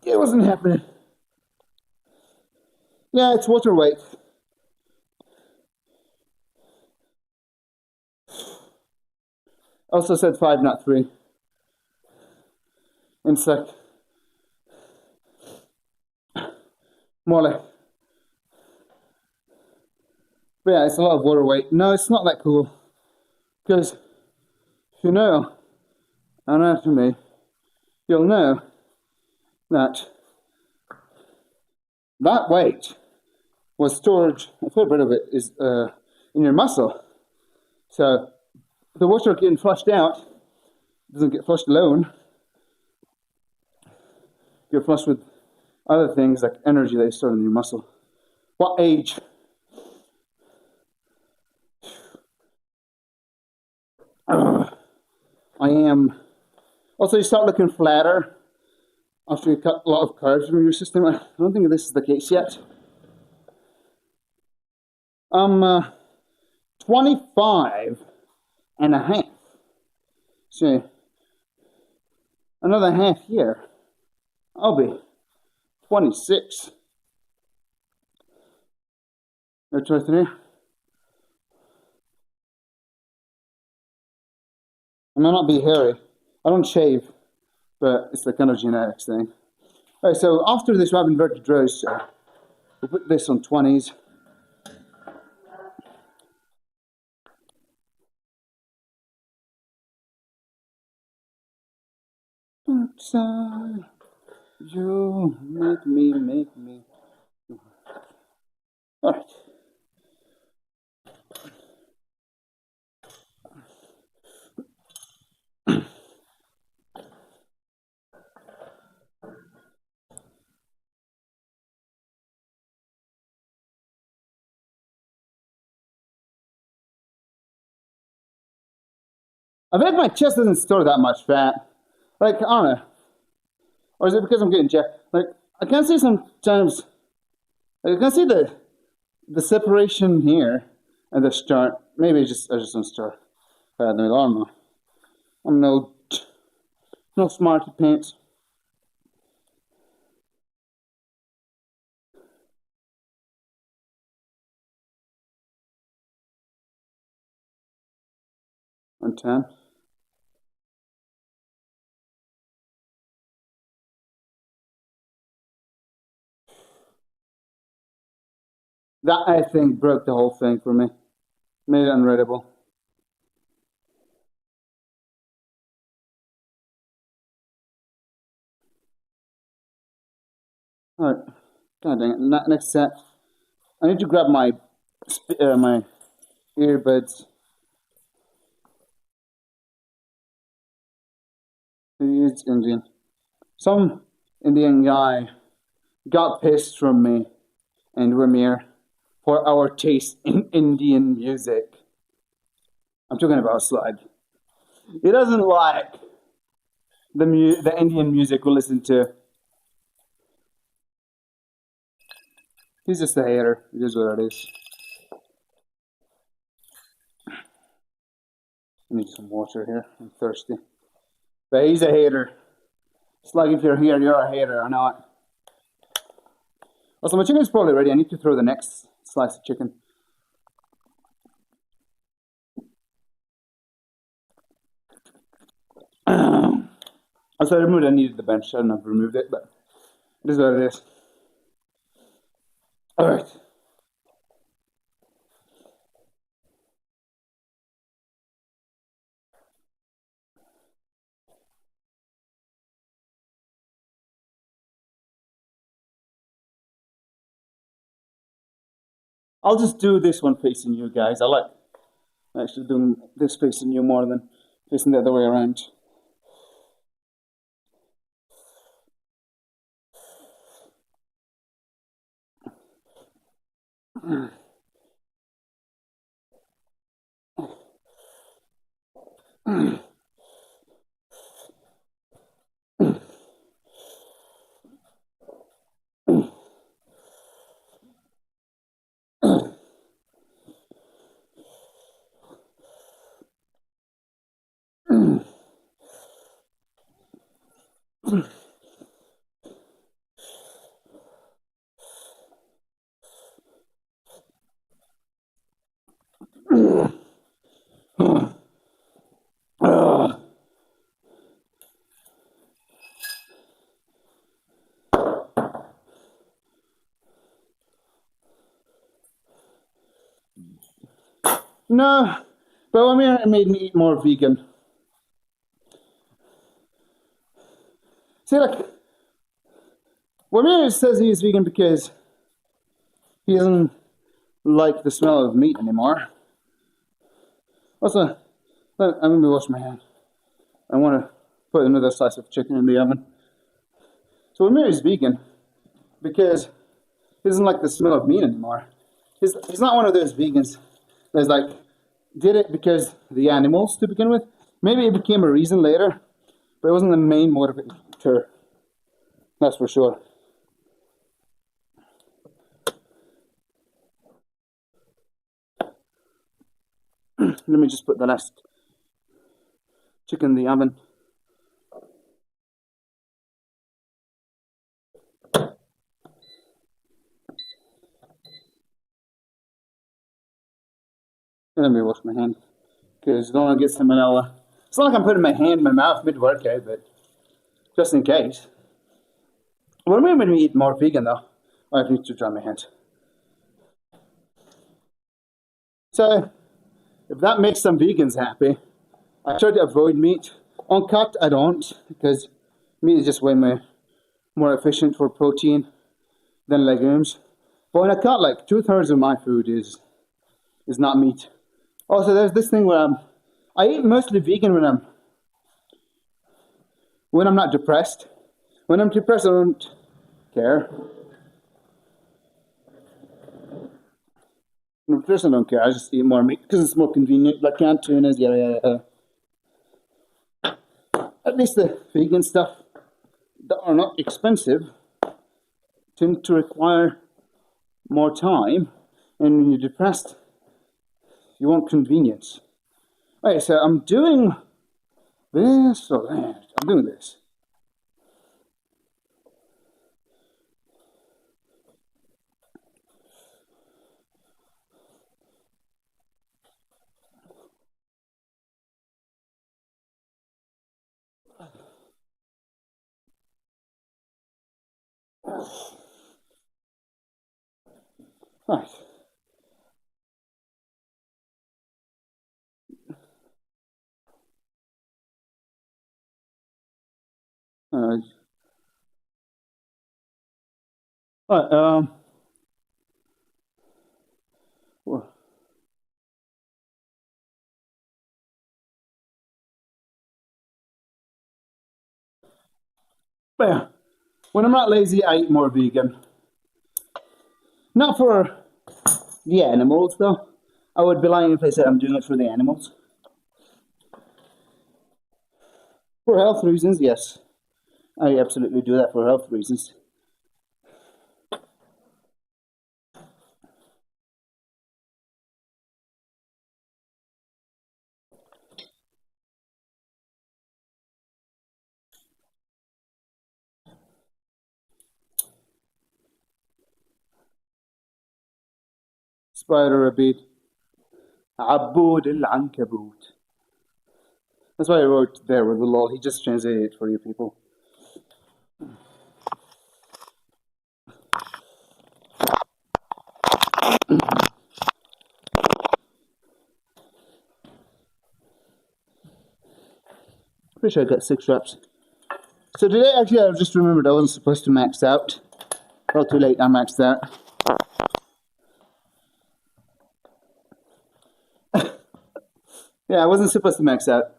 It wasn't happening. Yeah, it's water weight. Also said 5, not 3. Insect. Mole. But yeah, it's a lot of water weight. No, it's not that cool. Because if you know anatomy, you'll know that that weight was stored, a fair bit of it is in your muscle. So the water getting flushed out doesn't get flushed alone. You're flushed with other things like energy that is stored in your muscle. What age? I am. Also, you start looking flatter after you cut a lot of carbs from your system. I don't think this is the case yet. I'm 25 and a half. So, another half year, I'll be 26. Or 23. I may not be hairy. I don't shave, but it's the kind of genetics thing. Alright, so after this, we have inverted rows. So we'll put this on 20s. Outside, you make me. Alright. I bet my chest doesn't store that much fat. Like, I don't know. Or is it because I'm getting jacked? Like, I can see sometimes, like, I can see the separation here at the start. Maybe I just don't start in the middle. I don't know. I'm no smarty pants. On 10. That, I think, broke the whole thing for me. Made it unreadable. Alright. God dang it. Next set. I need to grab my my earbuds. It's Indian. Some Indian guy got pissed from me and Ramir for our taste in Indian music. I'm talking about Slug. He doesn't like the Indian music we listen to. He's just a hater. It is what it is. I need some water here. I'm thirsty. But he's a hater. Slug, if you're here, you're a hater. I know it. Also, my chicken's probably ready. I need to throw the next slice of chicken. Also, I needed the bench. I don't know if I removed it, but it is what it is. Alright. I'll just do this one facing you guys. I like actually doing this facing you more than facing the other way around. No, but I mean, it made me eat more vegan. See, like, Wamir says he's vegan because he doesn't like the smell of meat anymore. Also, I'm gonna wash my hand. I want to put another slice of chicken in the oven. So Wamir is vegan because he doesn't like the smell of meat anymore. He's not one of those vegans that's like, did it because the animals to begin with. Maybe it became a reason later, but it wasn't the main motivator. That's for sure. Let me just put the last chicken in the oven. Let me wash my hand because I don't want to get salmonella. It's not like I'm putting my hand in my mouth mid-workout, but just in case. When we eat more vegan though, I need to dry my hands. So, if that makes some vegans happy, I try to avoid meat. Uncut, I don't, because meat is just way more efficient for protein than legumes. But when I cut, like 2/3 of my food is not meat. Also, there's this thing where I eat mostly vegan when I'm not depressed. When I'm depressed, I don't care. When I'm depressed, I don't care. I just eat more meat because it's more convenient. Like canned tunas, yeah. At least the vegan stuff that are not expensive tend to require more time, and when you're depressed, you want convenience. Okay, so I'm doing this or that. I'm doing this. Right. Right. Well, yeah. When I'm not lazy, I eat more vegan. Not for the animals, though. I would be lying if I said I'm doing it for the animals. For health reasons, yes. I absolutely do that for health reasons. Spider rabbit. عبود العنكبوت. That's why I wrote there with the lol. He just translated it for you people. Pretty sure I got 6 reps. So today, actually, I just remembered I wasn't supposed to max out. Well, too late, I maxed out. Yeah, I wasn't supposed to max out.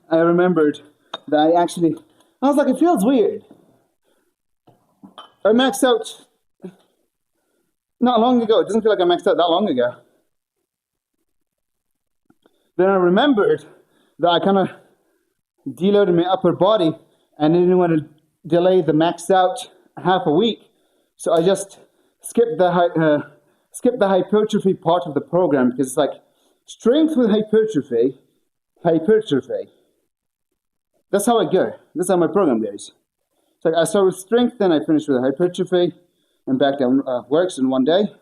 I remembered that I was like, it feels weird. I maxed out not long ago. It doesn't feel like I maxed out that long ago. Then I remembered that I kind of deloaded my upper body and I didn't want to delay the max out half a week. So I just skipped the hypertrophy part of the program because it's like strength with hypertrophy. That's how I go. That's how my program goes. It's like I start with strength, then I finish with hypertrophy, and back down works in one day.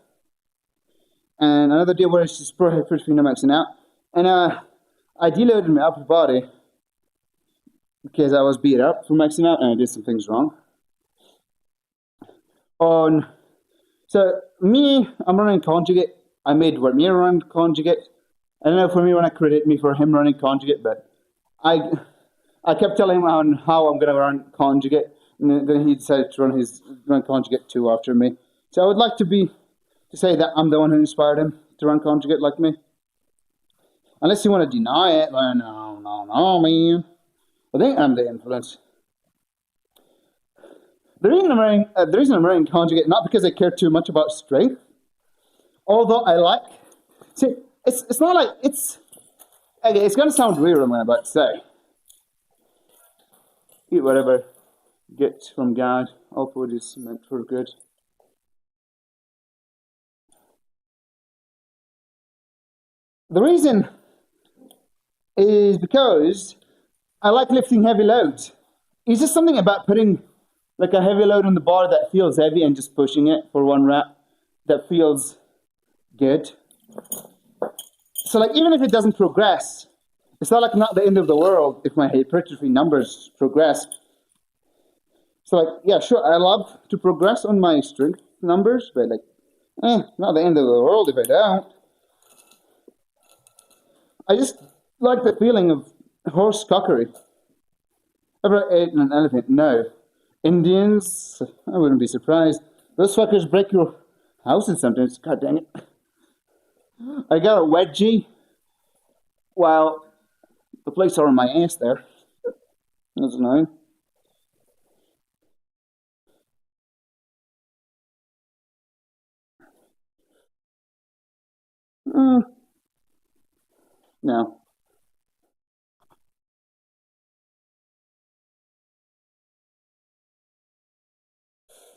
And another day where it's just pro hypertrophy, no maxing out. And I deloaded my upper body because I was beat up for maxing out and I did some things wrong. So me, I'm running conjugate. I made Vermeer run conjugate. I don't know for me when I credit me for him running conjugate, but I kept telling him on how I'm going to run conjugate, and then he decided to run conjugate 2 after me. So I would like to say that I'm the one who inspired him to run conjugate like me. Unless you want to deny it, like, no, man. I think I'm the influence. The reason I'm running conjugate, not because I care too much about strength, although it's not like okay, it's going to sound weird what I'm about to say. Eat whatever you get from God. All food is meant for good. The reason is because I like lifting heavy loads. It's just something about putting like a heavy load on the bar that feels heavy and just pushing it for 1 rep that feels good. So like even if it doesn't progress, it's not the end of the world if my hypertrophy numbers progress. So like, yeah, sure, I love to progress on my strength numbers, but like, not the end of the world if I don't. I just like the feeling of horse cockery. Ever ate an elephant? No. Indians? I wouldn't be surprised. Those fuckers break your houses sometimes. God dang it. I got a wedgie while the police are on my ass there. That's annoying. No.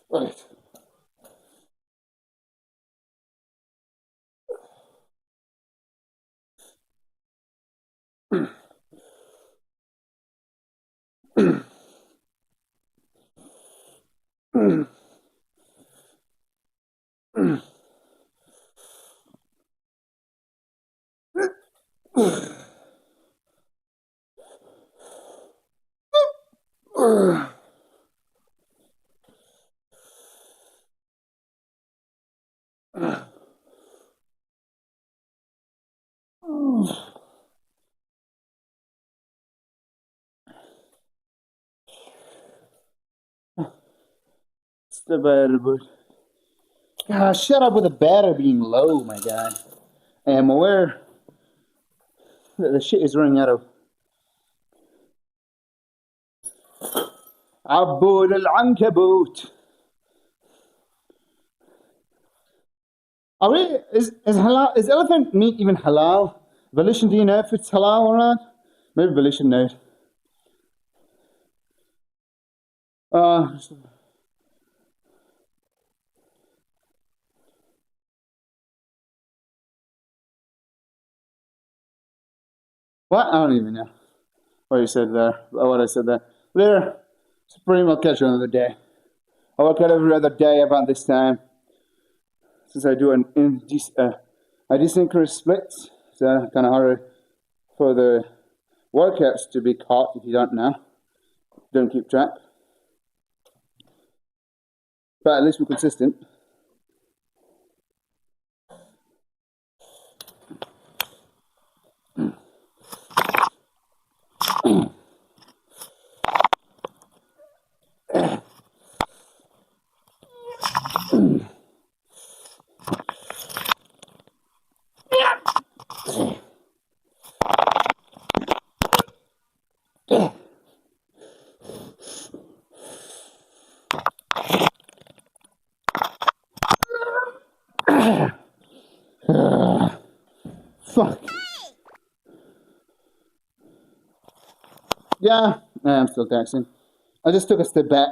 Right. It's the better, but shut up with the batter being low, my guy. I am aware that the shit is running out of. عبود العنكبوت. Is elephant meat even halal? Volition, do you know if it's halal or not? Maybe Volition knows. What? I don't even know what you said there. What I said there. Later, Supreme, I'll catch you another day. I'll work out every other day about this time. Since I do a desynchronous splits, so kind of hard for the workouts to be caught if you don't know. Don't keep track. But at least we're consistent. Fuck. Yeah, I'm still texting. I just took a step back.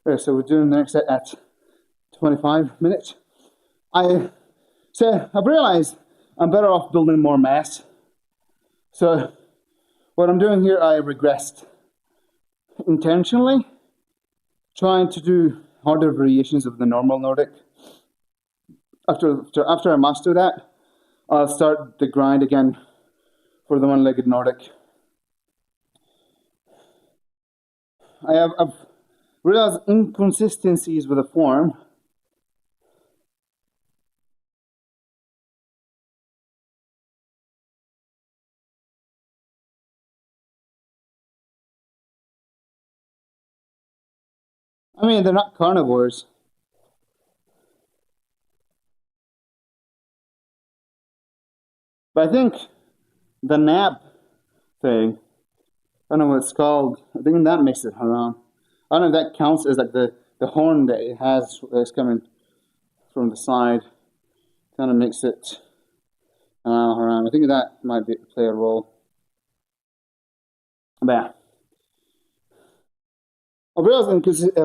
Okay, so we're doing the next set at 25 minutes. I've realized I'm better off building more mass. So what I'm doing here, I regressed intentionally, trying to do harder variations of the normal Nordic. After I master that, I'll start the grind again for the one-legged Nordic. I've realized inconsistencies with the form. I mean, they're not carnivores. But I think the nab thing, I don't know what it's called. I think that makes it haram. I don't know if that counts as like the horn that it has that's coming from the side. Kind of makes it haram. I think that might play a role. But yeah. I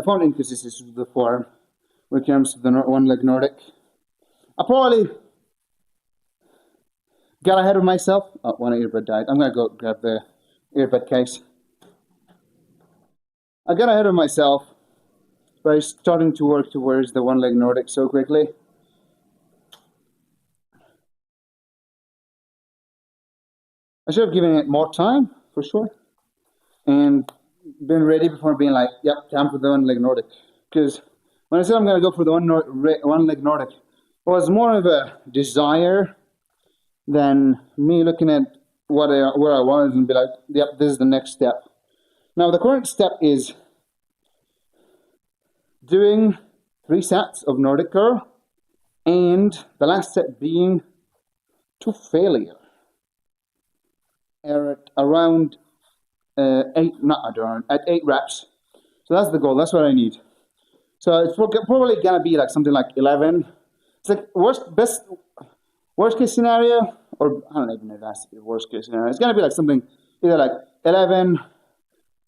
found inconsistencies with the form when it comes to the one-leg Nordic. I probably got ahead of myself. Oh, one earbud died. I'm going to go grab the earbud case. I got ahead of myself by starting to work towards the one-leg Nordic so quickly. I should have given it more time, for sure, and been ready before being like, yep, time for the one-leg Nordic. Because when I said I'm going to go for the one-leg Nordic, it was more of a desire than me looking at where I was and be like, yep, this is the next step. Now, the current step is doing 3 sets of Nordic curl, and the last set being to failure. At around 8 reps. So that's the goal. That's what I need. So it's probably gonna be like something like 11. It's like worst case scenario, or I don't even know if that's the worst case scenario. It's gonna be like something either like 11,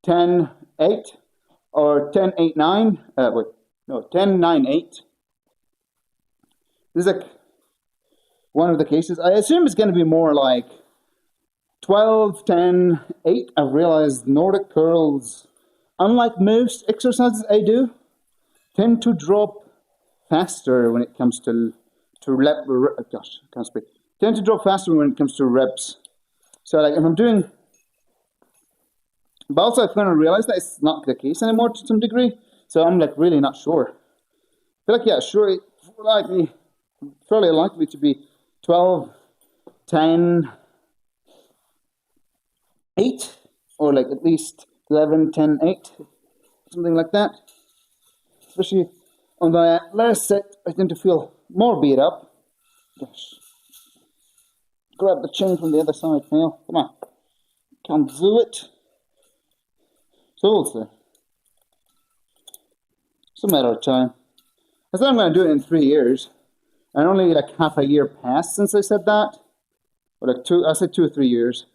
10, 8, or 10, 8, 9. 10, 9, 8. This is like one of the cases. I assume it's gonna be more like 12, 10, 8. I've realized Nordic curls, unlike most exercises I do, tend to drop faster when it comes to tend to drop faster when it comes to reps. So like if I'm doing, but also I've kind of realized that it's not the case anymore to some degree. So I'm like really not sure. I feel like, yeah, sure, it's fairly likely to be 12, 10, 8, or like at least 11, 10, 8, something like that. Especially on the last set, I tend to feel more beat up. Gosh. Grab the chain from the other side now. Come on. Can't do it. So we'll see. It's a matter of time. I said I'm going to do it in 3 years. And only like half a year passed since I said that. Or like I said 2 or 3 years.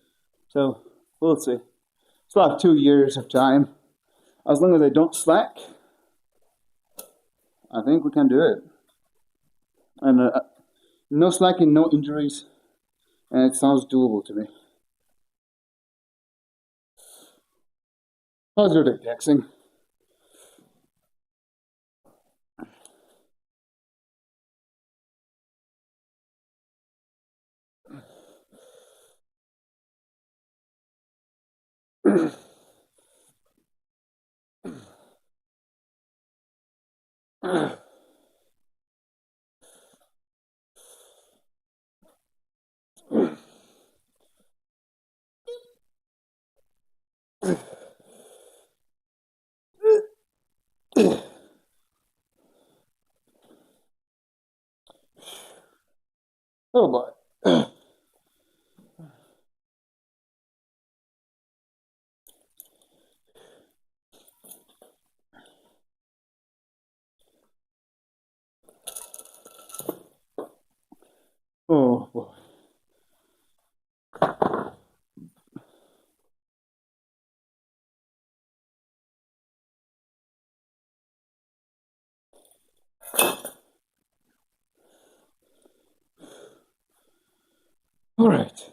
So we'll see. Still have 2 years of time. As long as I don't slack, I think we can do it. And no slacking, no injuries. And it sounds doable to me. How's your day, texting? Oh boy. Oh boy. All right.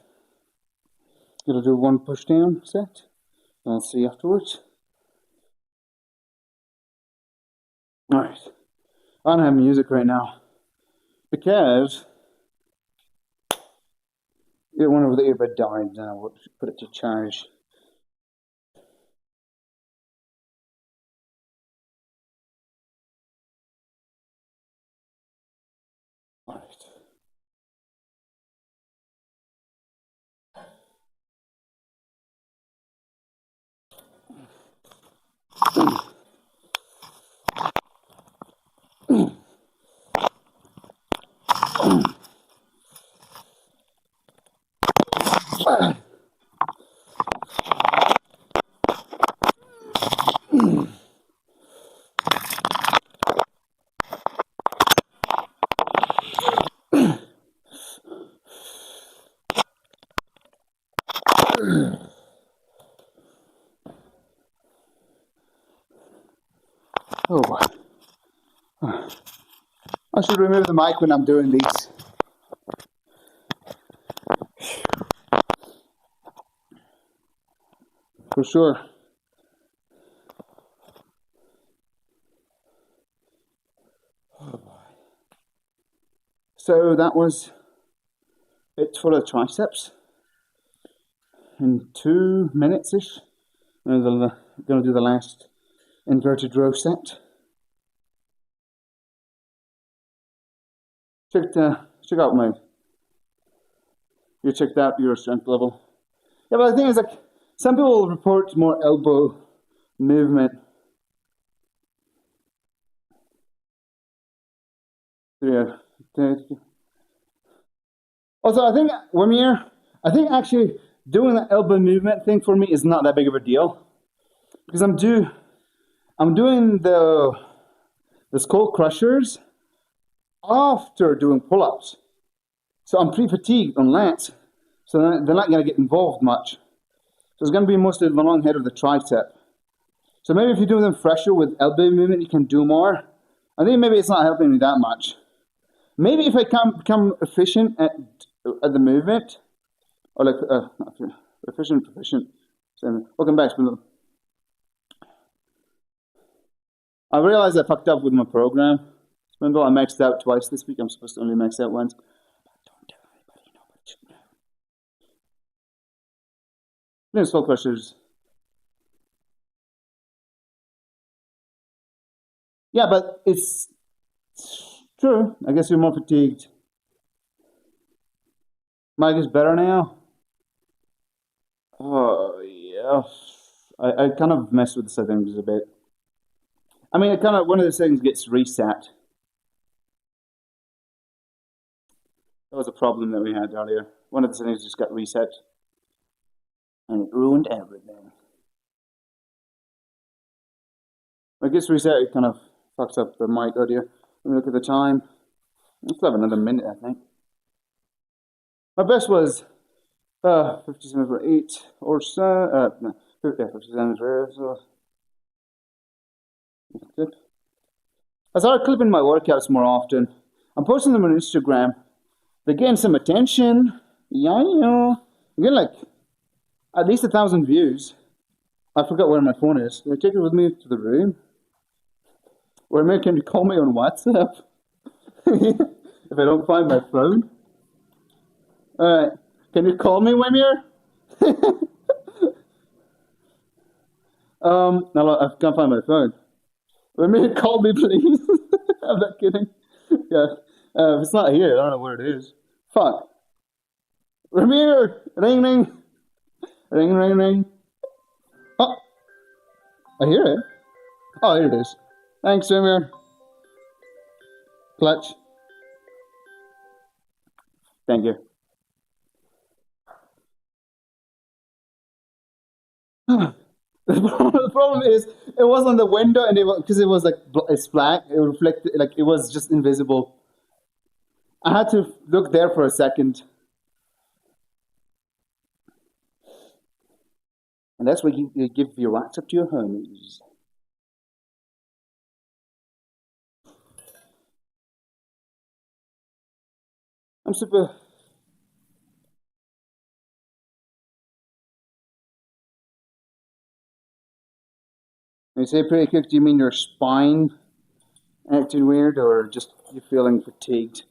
Gonna do one push down set. I'll see you afterwards. All right. I don't have music right now because one over the earbud died. Now we'll put it to charge. All right. Oh boy. I should remove the mic when I'm doing these. For sure. Oh boy. So that was it for the triceps. In 2 minutes-ish, I'm going to do the last inverted row set. Check out you checked out your strength level. Yeah, but the thing is, like, some people report more elbow movement. Yeah. Also, I think actually doing the elbow movement thing for me is not that big of a deal because I'm doing the skull crushers after doing pull-ups, so I'm pretty fatigued on lats, so they're not going to get involved much. So it's going to be mostly the long head of the tricep. So maybe if you do them fresher with elbow movement, you can do more. I think maybe it's not helping me that much. Maybe if I can become efficient at the movement, or like proficient. Welcome back, Spindle. I realized I fucked up with my program. Spindle, I maxed out twice this week. I'm supposed to only max out once. Don't tell anybody, nobody should know. Doing skull crushers. Yeah, but it's true. I guess you're more fatigued. Mike is better now. Oh yeah. I kind of messed with the settings a bit. I mean, it kind of one of the settings gets reset. That was a problem that we had earlier. One of the settings just got reset, and it ruined everything. When it gets reset, it kind of fucks up the mic audio. Let me look at the time. We still have another minute, I think. My best was 57 for 8 or so. No, 57 for 8. So. I started clipping my workouts more often. I'm posting them on Instagram. They're getting some attention. Yeah, you know. I'm getting like at least 1,000 views. I forgot where my phone is. Can I take it with me to the room? Or maybe can you call me on WhatsApp? If I don't find my phone. Alright. Can you call me, Wimir? No, I can't find my phone. Wimir, call me, please. I'm not kidding. Yeah. If it's not here, I don't know where it is. Fuck. Ramir! Ring, ring. Ring, ring, ring. Oh. I hear it. Oh, here it is. Thanks, Ramir. Clutch. Thank you. The problem is, it was on the window, and because it was like it's black, it reflected like it was just invisible. I had to look there for a second. And that's where you give your rats up to your homies. I'm super... When you say pretty quick, do you mean your spine acting weird, or just you feeling fatigued?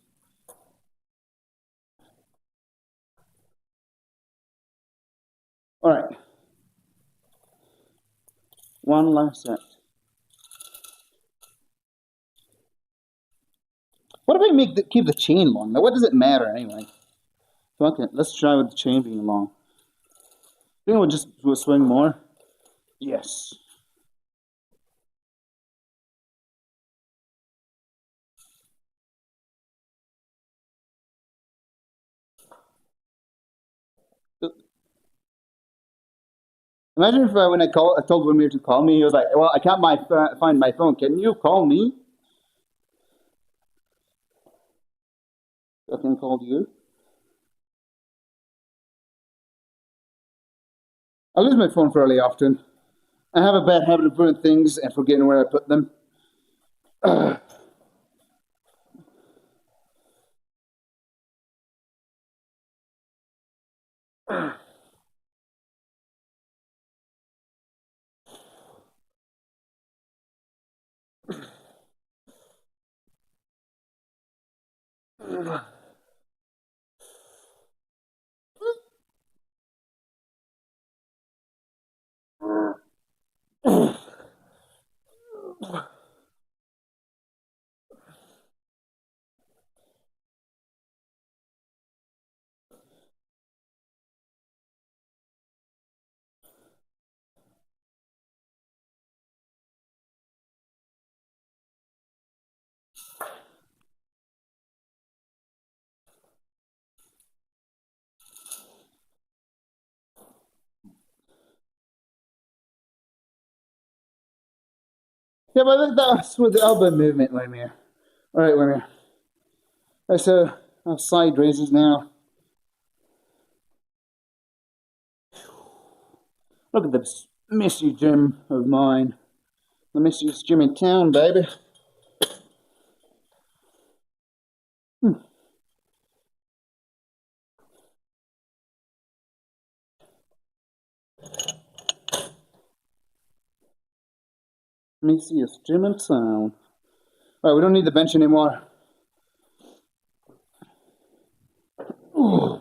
Alright. One last set. What if I keep the chain long? Now, what does it matter anyway? Fuck it. Let's try with the chain being long. You know, we'll swing more. Yes. Imagine if when I told Wimir to call me, he was like, "Well, I can't find my phone. Can you call me?" I can call you. I lose my phone fairly often. I have a bad habit of putting things and forgetting where I put them. Yeah, but that's with the elbow movement, Wimir. All right, Wimir. Let's have side raises now. Look at this messy gym of mine. The messiest gym in town, baby. Messiest gym in town. All right, we don't need the bench anymore. Ooh.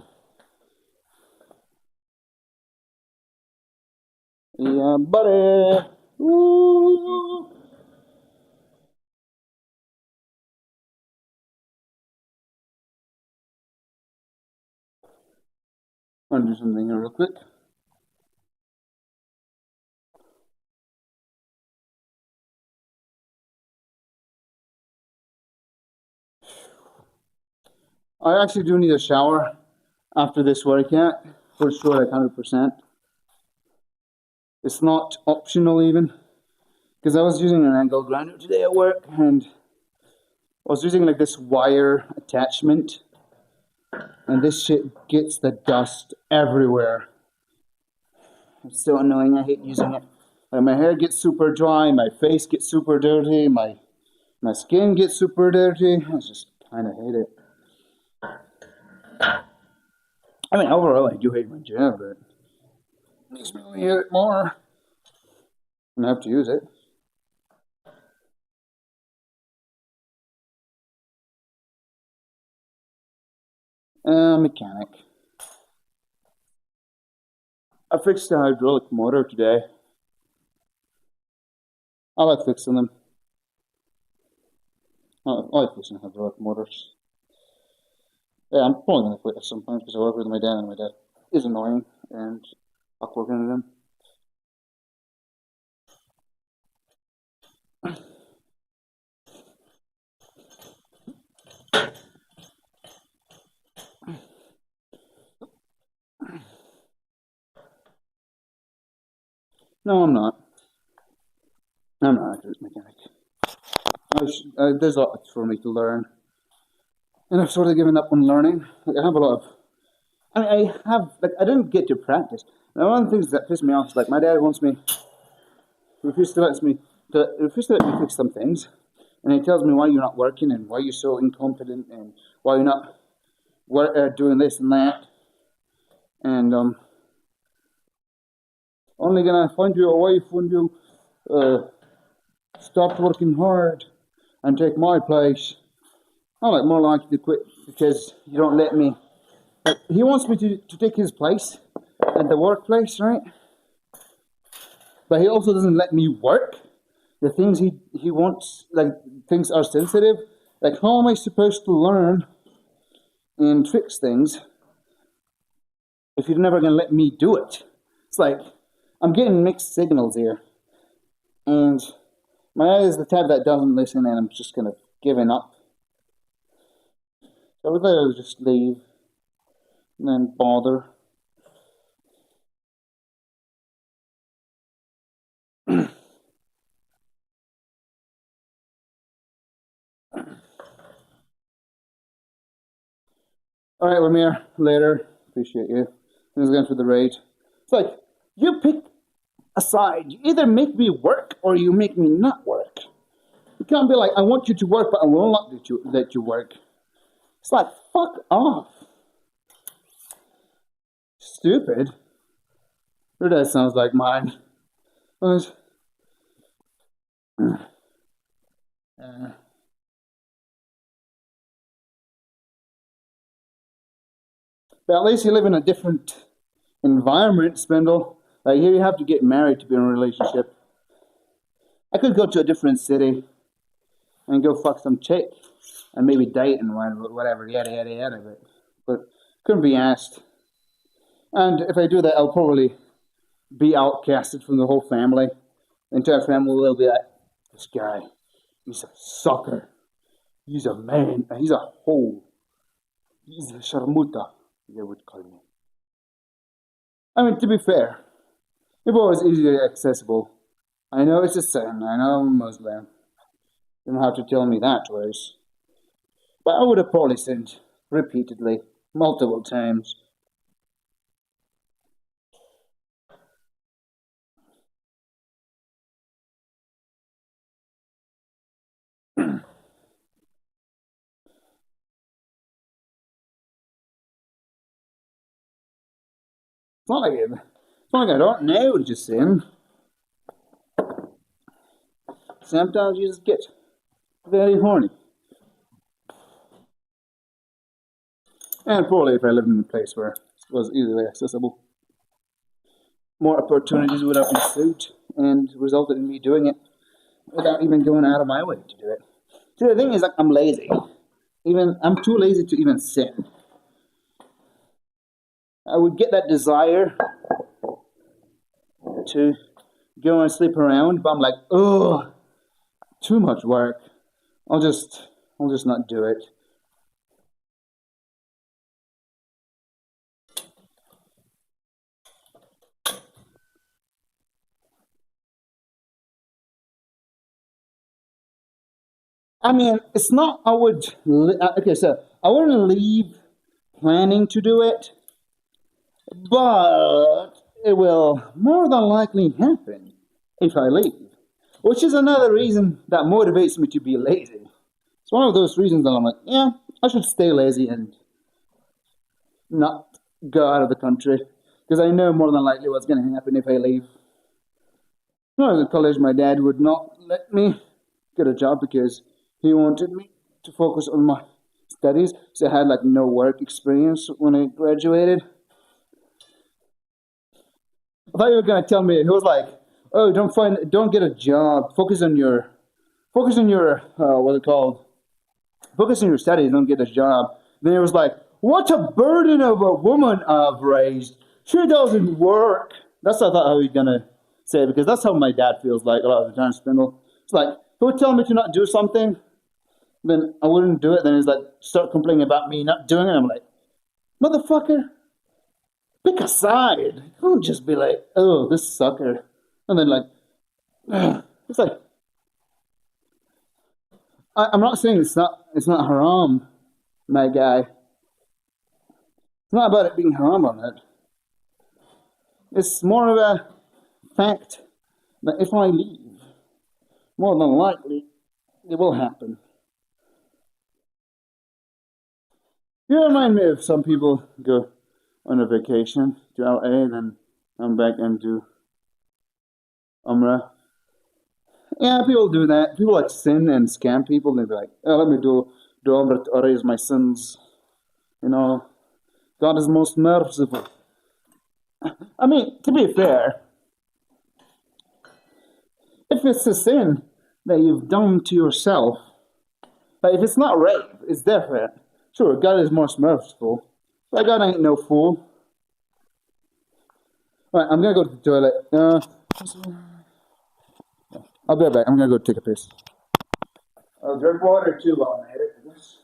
Yeah, buddy. Ooh. I'm gonna do something here real quick. I actually do need a shower after this workout, for sure, like 100%. It's not optional even, because I was using an angle grinder today at work, and I was using like this wire attachment, and this shit gets the dust everywhere. It's so annoying. I hate using it. Like my hair gets super dry, my face gets super dirty, my skin gets super dirty. I just kind of hate it. I mean, overall, I do hate my job, but it makes me hate it more. And I have to use it. Mechanic. I fixed the hydraulic motor today. I like fixing them. I like fixing hydraulic motors. Yeah, I'm probably going to quit at some point because I work with my dad, and my dad is annoying, and I'll work into them. No, I'm not. I'm not a good mechanic. There's a lot for me to learn. And I've sort of given up on learning. Like, I have a lot of, I didn't get to practice. Now, one of the things that pissed me off is like my dad refused to let me fix some things, and he tells me why you're not working and why you're so incompetent and why you're not doing this and that, and only gonna find you a wife when you stop working hard and take my place. I'm like more likely to quit because you don't let me. Like, he wants me to take his place at the workplace, right? But he also doesn't let me work. The things he wants, like things are sensitive. Like, how am I supposed to learn and fix things if you're never gonna let me do it? It's like I'm getting mixed signals here, and my dad is the type that doesn't listen, and I'm just kind of giving up. So I would rather just leave and then bother. All right, Lemire, later. Appreciate you. I was going through the raid. It's like, you pick a side. You either make me work or you make me not work. You can't be like, I want you to work, but I will not let you work. It's like, fuck off. Stupid. Or that sounds like mine. But at least you live in a different environment, Spindle. Like, here you have to get married to be in a relationship. I could go to a different city and go fuck some chick and maybe date and whatever, yada yada yada, but couldn't be asked. And if I do that, I'll probably be outcasted from the whole family. The entire family will be like, this guy, he's a sucker. He's a man, and he's a hoe. He's a sharmuta, they would call me. I mean, to be fair, if it was easily accessible, I know it's a sin, I know I'm Muslim. You don't have to tell me that twice. But I would have probably sinned repeatedly, multiple times. It's not like I don't know to sin. Sometimes you just get very horny. And probably if I lived in a place where it was easily accessible, more opportunities would have ensued and resulted in me doing it without even going out of my way to do it. See, the thing is, like, I'm lazy. I'm too lazy to even sin. I would get that desire to go and sleep around, but I'm like, oh, too much work. I'll just not do it. I mean, it's not, okay, so I wouldn't leave planning to do it, but it will more than likely happen if I leave, which is another reason that motivates me to be lazy. It's one of those reasons that I'm like, yeah, I should stay lazy and not go out of the country, because I know more than likely what's going to happen if I leave. When I was in college, my dad would not let me get a job because he wanted me to focus on my studies, so I had like no work experience when I graduated. I thought you were gonna tell me. He was like, "Oh, don't get a job. Focus on your, what's it called? Focus on your studies. Don't get a job." Then he was like, "What a burden of a woman I've raised. She doesn't work." That's what I thought he was gonna say, because that's how my dad feels like a lot of the time. Spindle. It's like, he would tell me to not do something, then I wouldn't do it. Then he's like, start complaining about me not doing it. I'm like, motherfucker, pick a side. Don't just be like, oh, this sucker. And then like, it's like, I'm not saying it's not haram my guy. It's not about it being harm on it. It's more of a fact that if I leave, more than likely, it will happen. You remind me of some people go on a vacation to LA, then come back and do Umrah. Yeah, people do that. People like sin and scam people. They be like, oh, let me do Umrah to erase my sins. You know, God is most merciful. I mean, to be fair, if it's a sin that you've done to yourself, but if it's not rape, it's different. Sure, God is most merciful, but God ain't no fool. Alright, I'm gonna go to the toilet. I'll be right back. I'm gonna go take a piss. I'll drink water too while I'm at it, I guess.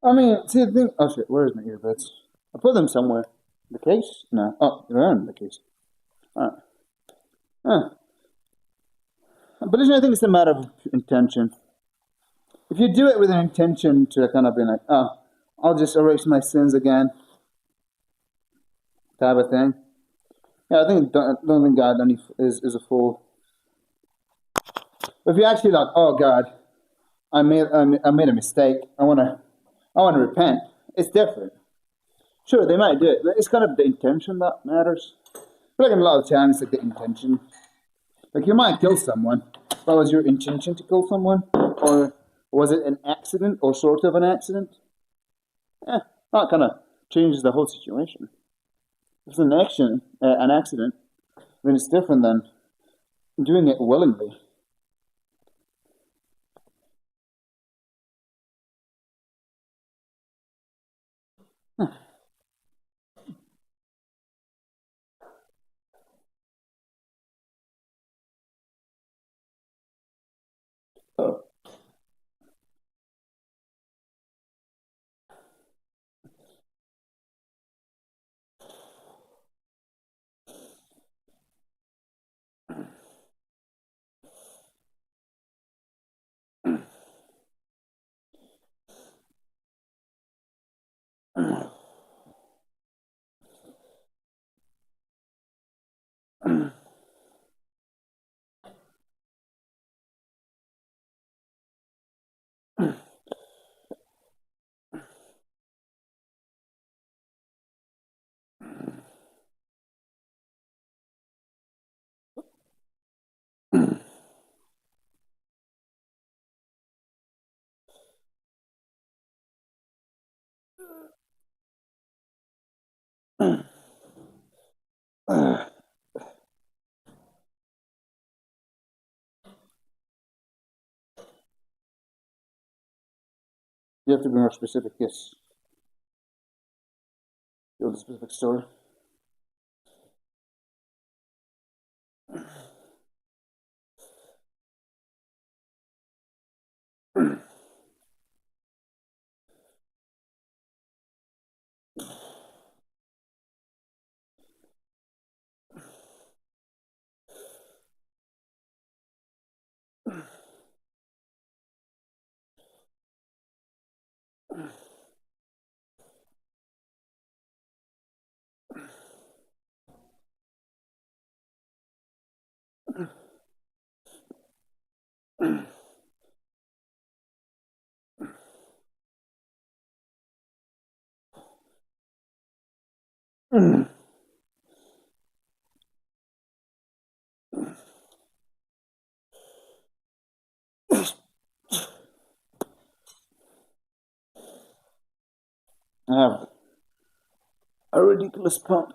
I mean, see the thing. Oh shit, where's my earbuds? I put them somewhere. The case? No. Oh, they're in the case. Alright. Huh. But I think it's a matter of intention. If you do it with an intention to kind of be like, oh, I'll just erase my sins again, type of thing. Yeah, I don't think God is a fool. If you actually like, oh God, I made a mistake. I wanna repent. It's different. Sure, they might do it, but it's kind of the intention that matters. But like in a lot of times, it's like the intention. Like you might kill someone, but was your intention to kill someone, or was it an accident or sort of an accident? That kind of changes the whole situation. If it's an accident, then it's different than doing it willingly. Oh. You have to be more specific, yes. Go to the specific story. I have a ridiculous pump.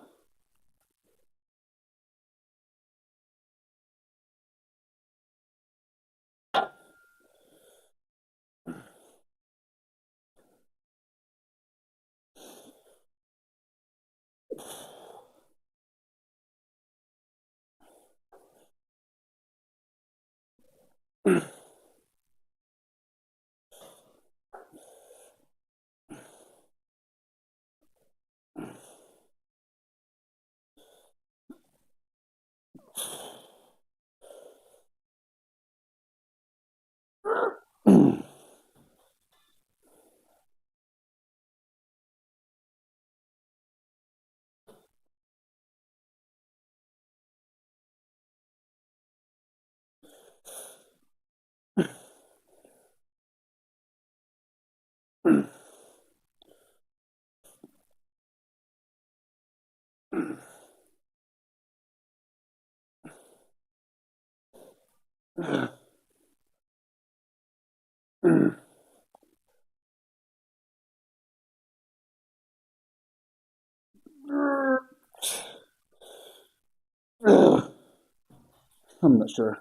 I'm not sure.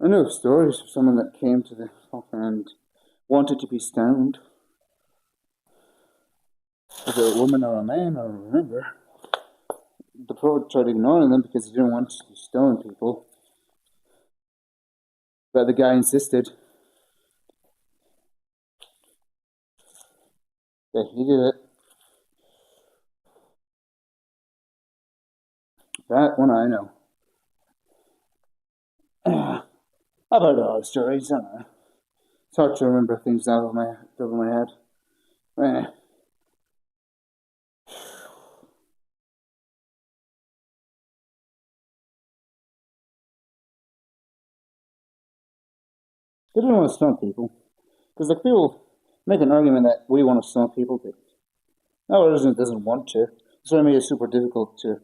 I know of stories of someone that came to the hop and wanted to be stoned. Was it a woman or a man? I don't remember. The prophet tried ignoring them because he didn't want to stone people. But the guy insisted that he did it. That one I know. I've heard all the stories, I don't know. It's hard to remember things out of my head. Eh. They didn't want to stone people. Because like people make an argument that we want to stone people, but no, it doesn't want to. That's why I made it super difficult to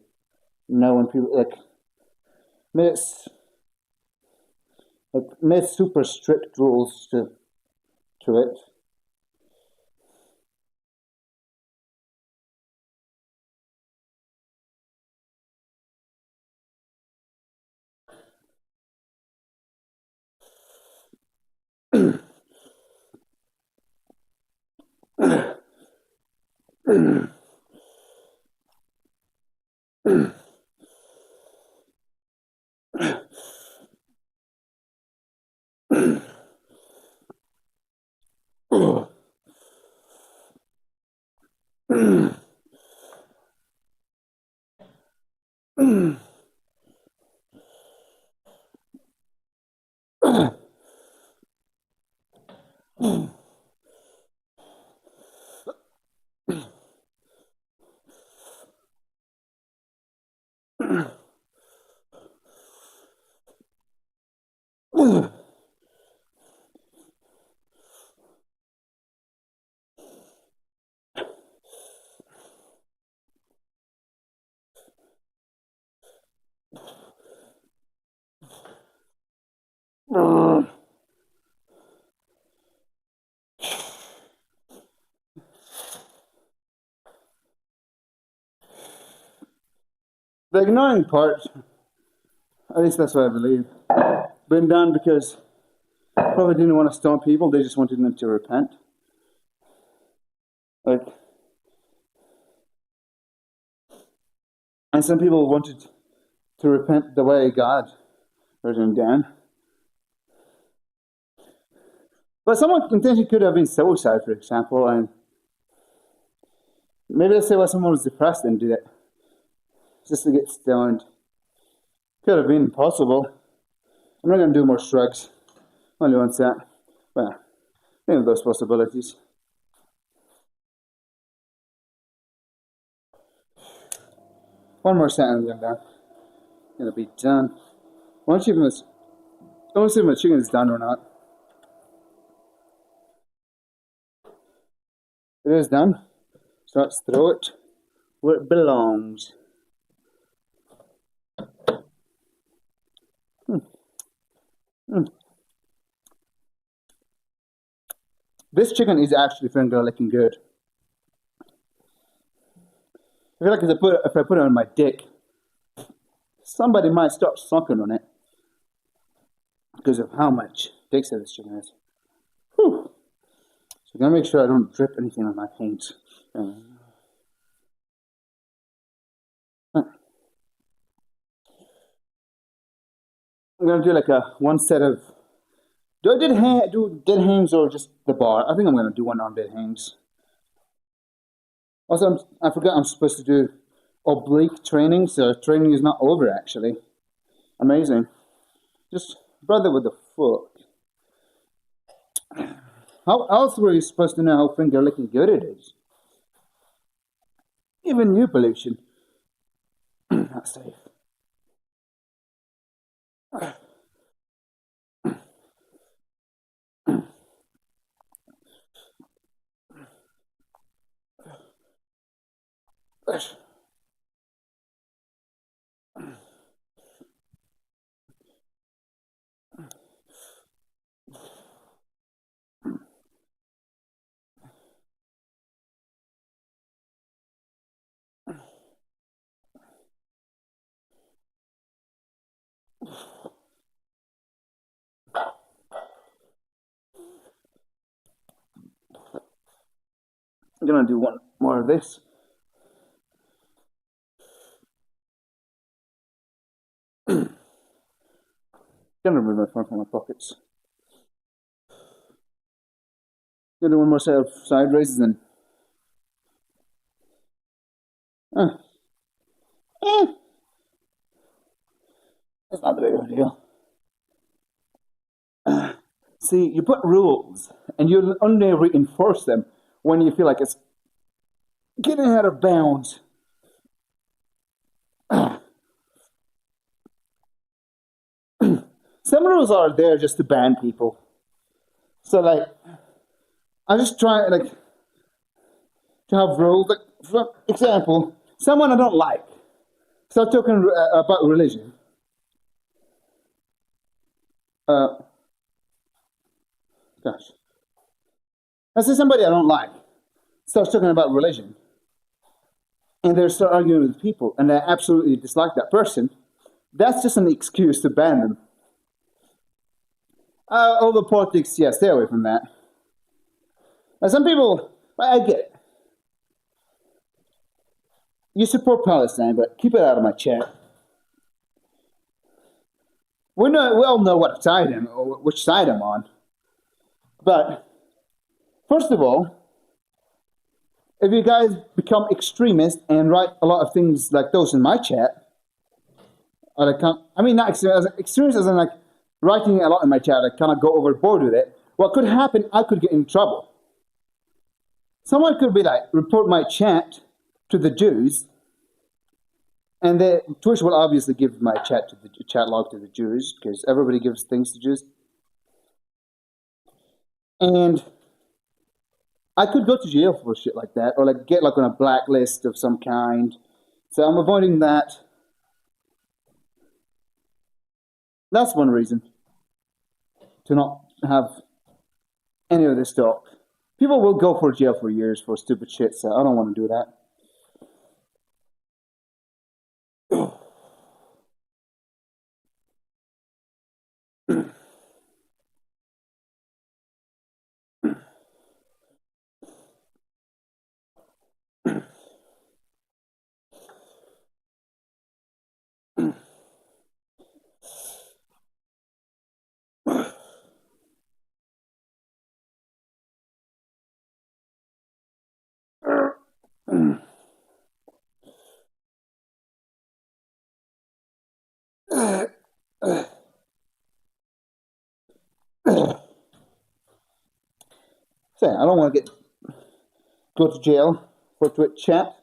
know when people made it made super strict rules to it. The ignoring part, at least that's what I believe, been done because probably didn't want to stone people, they just wanted them to repent. Like, and some people wanted to repent the way God wrote them down. But someone intentionally could have been suicide, for example, and maybe let's say why someone was depressed and did it. Just to get stoned. Could have been possible. I'm not going to do more shrugs. Only one set. Well, any of those possibilities. One more set and I'm done. Gonna be done. I want to see if my chicken is done or not. It is done. So let's throw it where it belongs. This chicken is actually finger licking good. I feel like if I put it on my dick, somebody might start sucking on it because of how much dick this chicken is. Whew. So I'm gonna make sure I don't drip anything on my paint. I'm gonna do like one set of. Do I do dead hangs or just the bar? I think I'm gonna do one on dead hangs. Also, I forgot I'm supposed to do oblique training, so training is not over actually. Amazing. Just brother, what the fuck? How else were you supposed to know how finger licking good it is? Even you, pollution. Not safe. I'm gonna do one more of this. Gonna remove my phone from my pockets. Gonna do one more set of side raises and. It's not the big of a deal. See, you put rules, and you only reinforce them when you feel like it's getting out of bounds. Some rules are there just to ban people. So, like, I'm just trying, like, to have rules. Like, for example, someone I don't like. Start talking about religion. Gosh. I see somebody I don't like starts talking about religion, and they start arguing with people, and I absolutely dislike that person. That's just an excuse to ban them. Over politics, yeah, stay away from that. Now, some people, I get it. You support Palestine, but keep it out of my chat. We all know what side which side I'm on. But first of all, if you guys become extremists and write a lot of things like those in my chat, not extremists as in like writing a lot in my chat, I kind of go overboard with it. What could happen? I could get in trouble. Someone could be like, report my chat to the Jews, and Twitch will obviously give my chat log to the Jews because everybody gives things to Jews, and I could go to jail for shit like that, or like get like on a blacklist of some kind. So I'm avoiding that. That's one reason to not have any of this talk. People will go for jail for years for stupid shit, so I don't want to do that. So I don't want to go to jail for Twitch chat.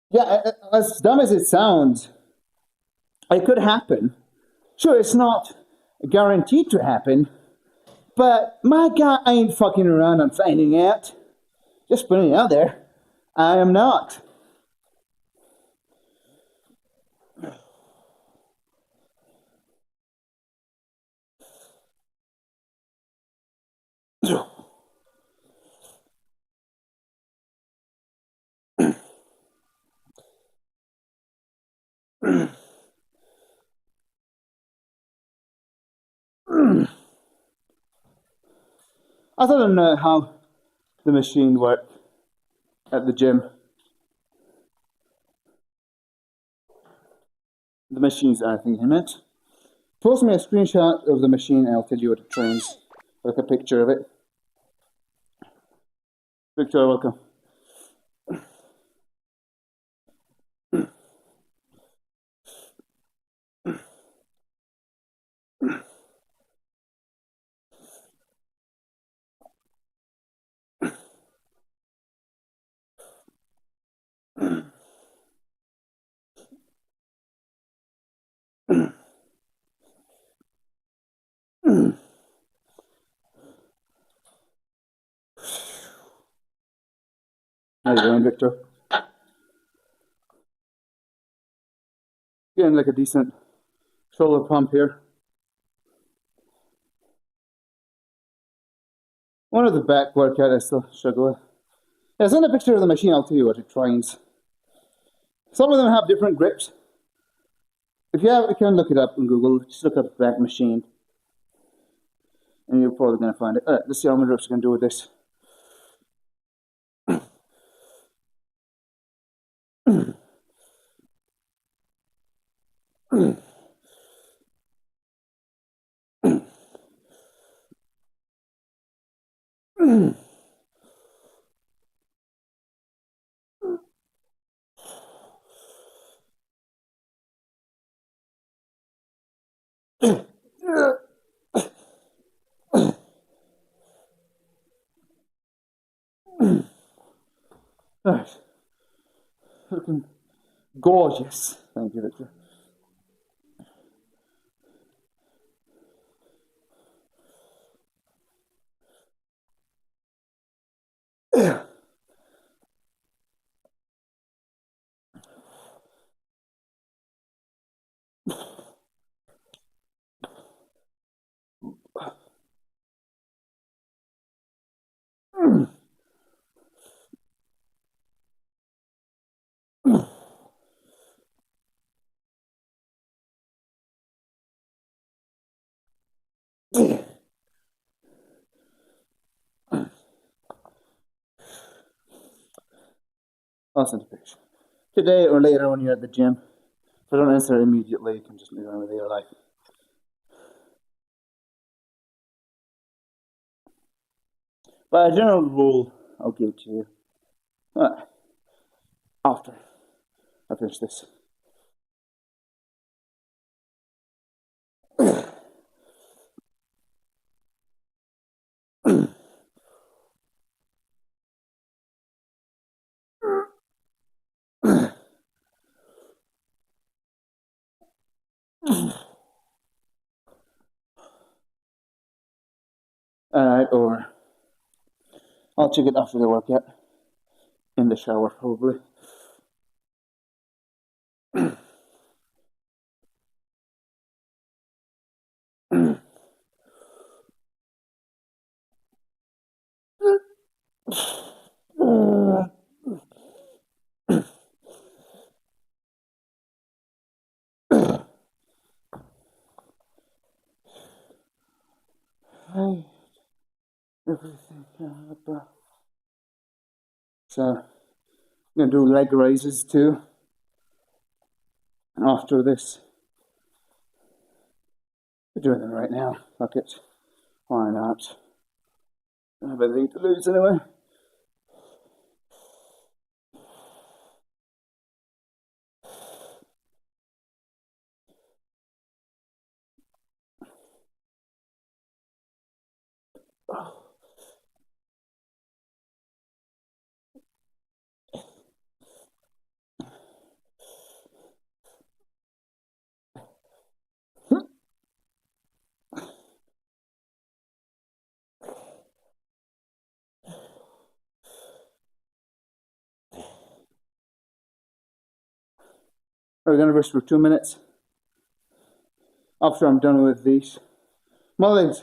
Yeah, as dumb as it sounds, it could happen. Sure, it's not guaranteed to happen, but my God, I ain't fucking around on finding out. Just putting it out there. I am not. I don't know how the machine worked at the gym. The machines are thinking in it. Post me a screenshot of the machine and I'll tell you what it trains. Like a picture of it. Victor, welcome. How you doing, Victor? Getting like a decent shoulder pump here. One of the back workout I still struggle with. Yeah, send a picture of the machine, I'll tell you what it trains. Some of them have different grips. If you can look it up on Google, just look up back machine. And you're probably going to find it. Alright, let's see how many reps we can do with this. Alright. Looking gorgeous. Thank you, Victor. I'll send a picture. Today or later when you're at the gym. If I don't answer immediately, you can just move on with your life. But a general rule I'll give to you. after I finish this. Alright, over. I'll check it after the workout. In the shower, probably. Everything. So, I'm going to do leg raises too. After this. We're doing them right now. Fuck it. Why not? I don't have anything to lose anyway. We're going to rest for 2 minutes. After I'm done with these. My legs.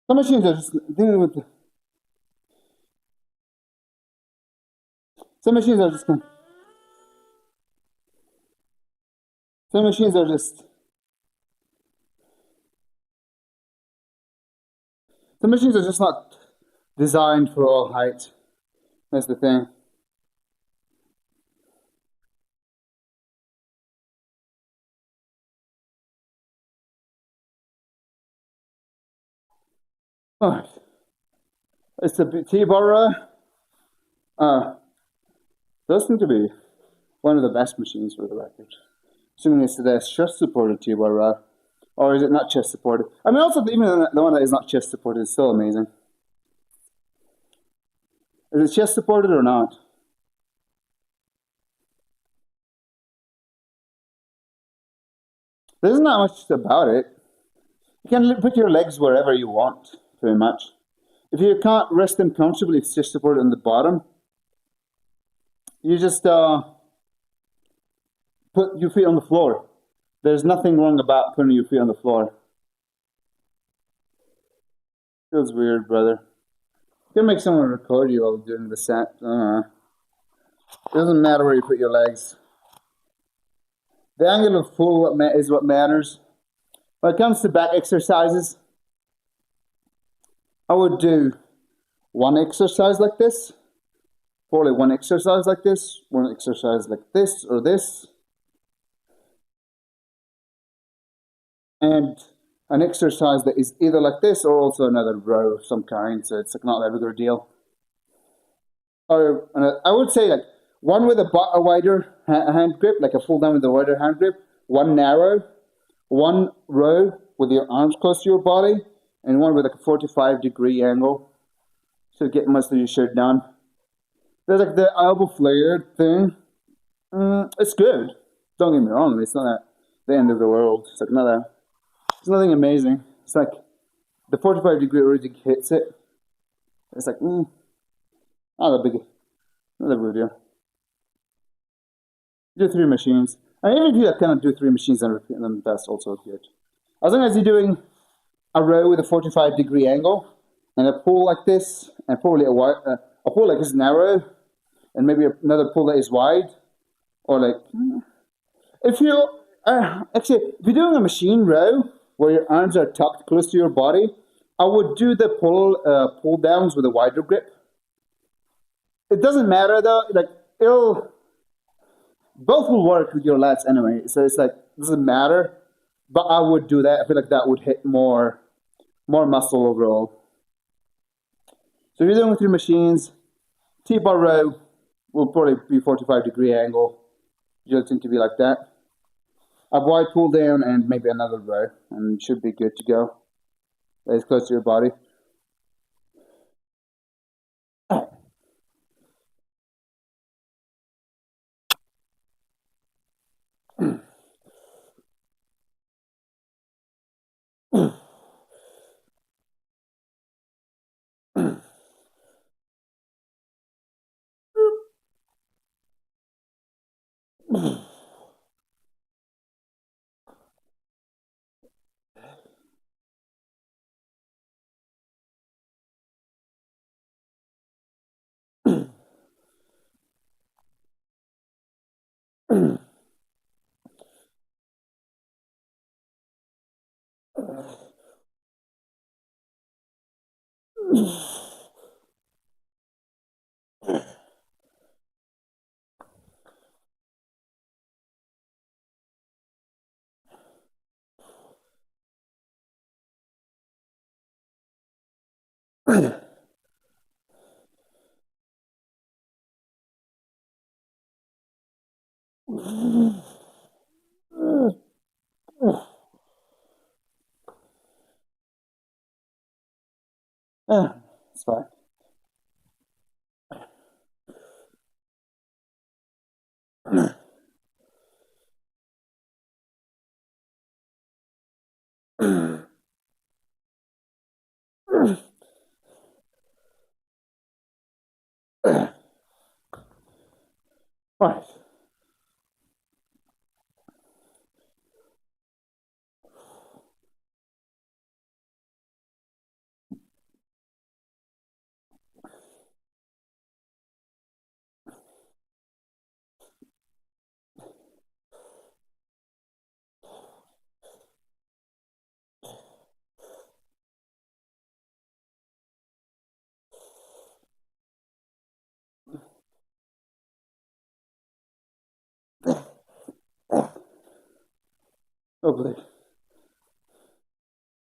Some machines are just dealing with. Some machines are just. Some machines are just. Some machines are just not designed for all height. That's the thing. Alright. It's a T-bar. Does seem to be one of the best machines for the record. Assuming it's the chest supported T-bar. Or is it not chest supported? I mean, also, even the one that is not chest supported is still amazing. Is it chest supported or not? There isn't that much about it. You can put your legs wherever you want, pretty much. If you can't rest them comfortably, it's just supported on the bottom. You just put your feet on the floor. There's nothing wrong about putting your feet on the floor. Feels weird, brother. You can make someone record you while doing the set. It doesn't matter where you put your legs. The angle of pull is what matters. When it comes to back exercises, I would do one exercise like this, probably one exercise like this, one exercise like this or this, and an exercise that is either like this or also another row of some kind, so it's like not that big of a deal. Or I would say like one with a wider hand grip, like a pull down with a wider hand grip, one narrow, one row with your arms close to your body, and one with like a 45-degree angle. So get most of your shit done. There's like the elbow flare thing. It's good. Don't get me wrong, it's not the end of the world. It's like it's nothing amazing. It's like the 45-degree already hits it. It's like, not a big deal. Do 3 machines. And even if you kind of do 3 machines and repeat them, that's also good. As long as you're doing a row with a 45-degree angle, and a pull like this, and probably a pull like this narrow, and maybe another pull that is wide, or like, if you actually, if you're doing a machine row where your arms are tucked close to your body, I would do the pull downs with a wider grip. It doesn't matter though, like both will work with your lats anyway, so it's like, it doesn't matter, but I would do that. I feel like that would hit more muscle overall. So if you're doing with your machines, T-bar row will probably be 45-degree angle. You'll tend to be like that. A wide pull down and maybe another row, and you should be good to go. As close to your body. It's fine. Right.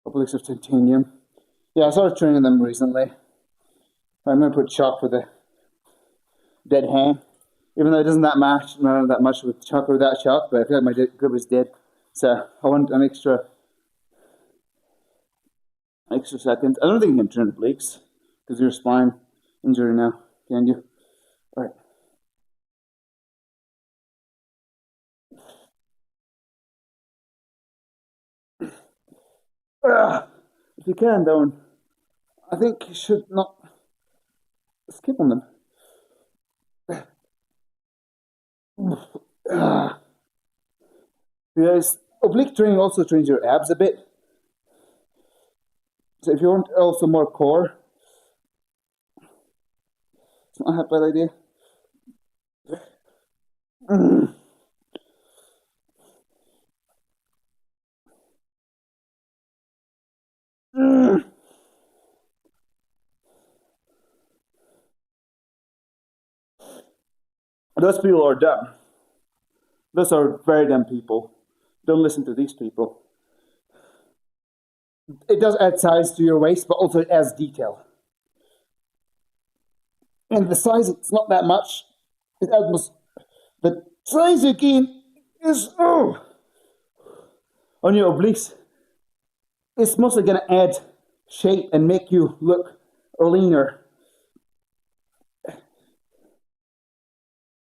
Obliques of titanium. Yeah, I started training them recently. I'm going to put chalk for the dead hand. Even though it doesn't matter that much with chalk or without chalk, but I feel like my grip is dead. So I want an extra second. I don't think you can train obliques because your spine injury now, can you? Alright. If you can, though, I think you should not skip on them. Because oblique training also trains your abs a bit. So if you want also more core, it's not a bad idea. Those people are dumb. Those are very dumb people. Don't listen to these people. It does add size to your waist, but also it adds detail. And the size, it's not that much. It adds the size you gain is on your obliques. It's mostly going to add shape and make you look leaner.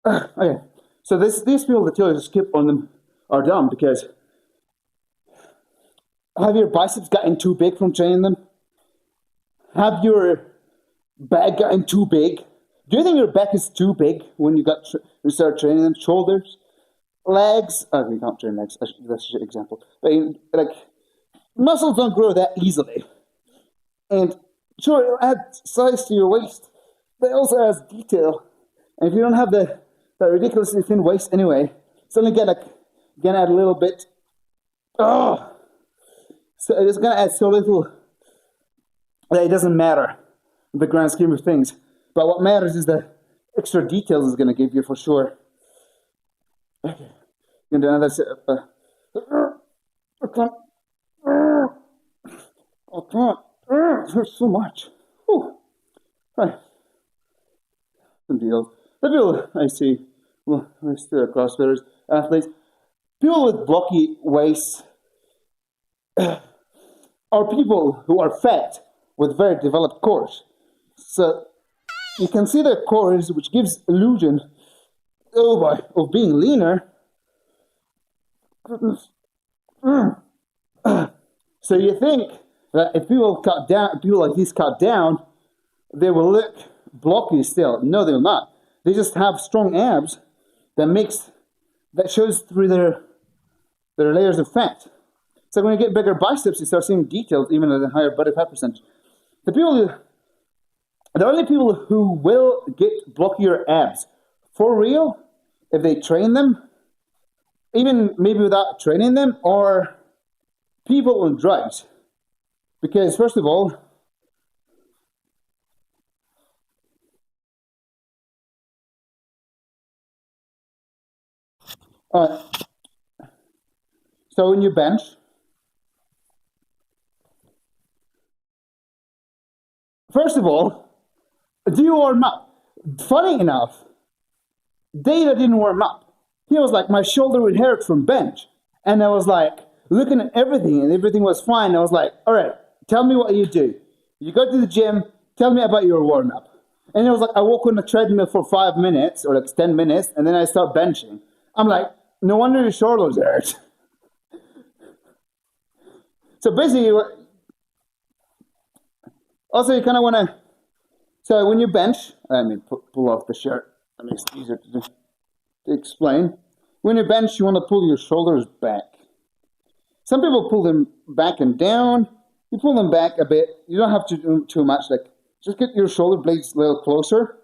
Okay, so these people that tell you to skip on them are dumb because have your biceps gotten too big from training them? Have your back gotten too big? Do you think your back is too big when you start training them? Shoulders, legs. Oh, we can't train legs. That's an example. But like muscles don't grow that easily, and sure, it'll add size to your waist, but it also adds detail. And if you don't have that ridiculously thin waist anyway, it's only gonna add a little bit. Oh, so it's gonna add so little that it doesn't matter in the grand scheme of things. But what matters is the extra details it's gonna give you for sure. Okay, I'm gonna do another set of. I can't. I can't. It hurts so much. Whew. Some deals. The people I see, well, I see CrossFitters, athletes, people with blocky waists are people who are fat with very developed cores. So you can see their cores, which gives illusion, oh boy, of being leaner. So you think that if people cut down, people like these cut down, they will look blocky still. No, they will not. They just have strong abs that shows through their layers of fat. So when you get bigger biceps, you start seeing details even at a higher body fat percentage. The only people who will get blockier abs for real, if they train them, even maybe without training them, are people on drugs. Because first of all, so when you bench, first of all, do you warm up? Funny enough, Data didn't warm up. He was like, my shoulder would hurt from bench. And I was like, looking at everything, and everything was fine. I was like, all right, tell me what you do. You go to the gym, tell me about your warm up. And it was like, I walk on the treadmill for 5 minutes, or like 10 minutes, and then I start benching. I'm like, no wonder your shoulders hurt. So basically, also you kind of want to, so when you bench, let me pull off the shirt. That makes it easier to explain. When you bench, you want to pull your shoulders back. Some people pull them back and down. You pull them back a bit. You don't have to do too much. Like, just get your shoulder blades a little closer,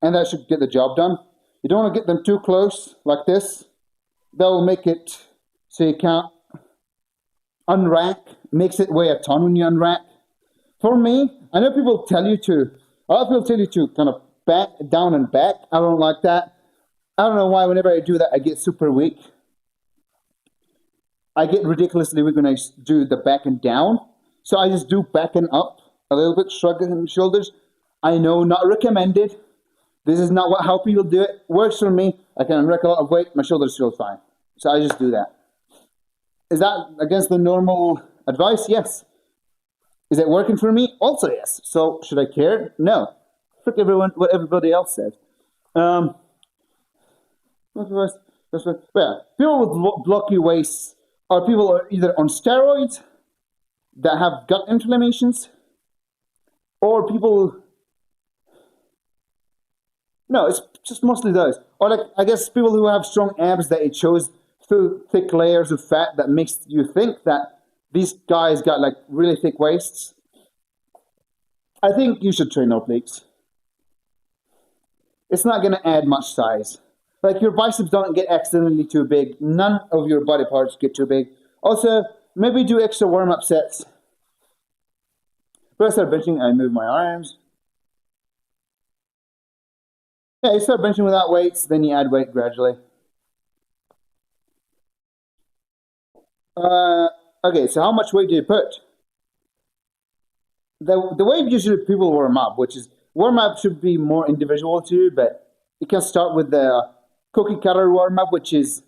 and that should get the job done. You don't want to get them too close, like this. That will make it so you can't unrack. Makes it weigh a ton when you unrack. For me, I know people tell you to, a lot of people tell you to kind of back, down and back. I don't like that. I don't know why whenever I do that, I get super weak. I get ridiculously weak when I do the back and down. So I just do back and up a little bit, shrugging shoulders. I know, not recommended. This is not how people do it. Works for me. I can unrack a lot of weight. My shoulders feel fine. So I just do that. Is that against the normal advice? Yes. Is it working for me? Also yes. So should I care? No. Frick everyone, what everybody else said. Well, people with blocky waists are people who are either on steroids that have gut inflammations, or people. No, it's just mostly those. Or like, I guess people who have strong abs that it shows through thick layers of fat that makes you think that these guys got like really thick waists. I think you should train obliques. It's not going to add much size. Like, your biceps don't get accidentally too big. None of your body parts get too big. Also, maybe do extra warm-up sets. First I start benching, I move my arms. Yeah, you start benching without weights, then you add weight gradually. Okay, so how much weight do you put? The way usually people warm up, which is, warm up should be more individual too, but you can start with the cookie cutter warm up, which is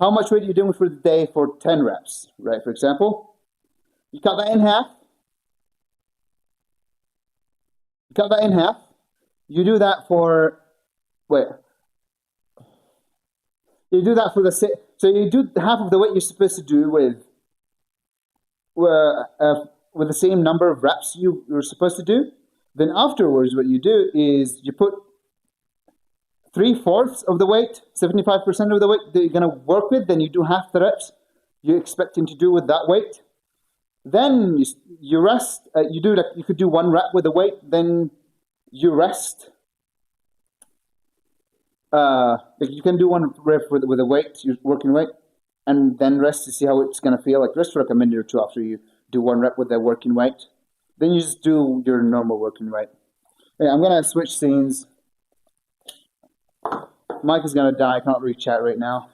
how much weight you're doing for the day for 10 reps, right? For example, you cut that in half. You do that for, you do that for the, so you do half of the weight you're supposed to do with the same number of reps you're supposed to do. Then afterwards, what you do is you put 3/4 of the weight, 75% of the weight that you're going to work with, then you do half the reps you're expecting to do with that weight. Then you rest. You could do 1 rep with the weight, then you rest. You can do 1 rep with the weight, your working weight, and then rest to see how it's going to feel. Like, rest for like a minute or two after you do 1 rep with the working weight. Then you just do your normal working weight. Yeah, I'm going to switch scenes. Mike is going to die. I can't read chat right now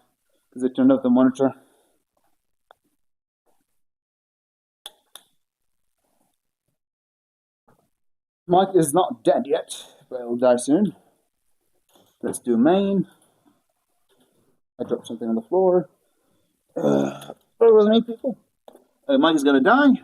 because I turned off the monitor. Mike is not dead yet, but he'll die soon. Let's do main. I dropped something on the floor. Bear with me, people. Mike is gonna die.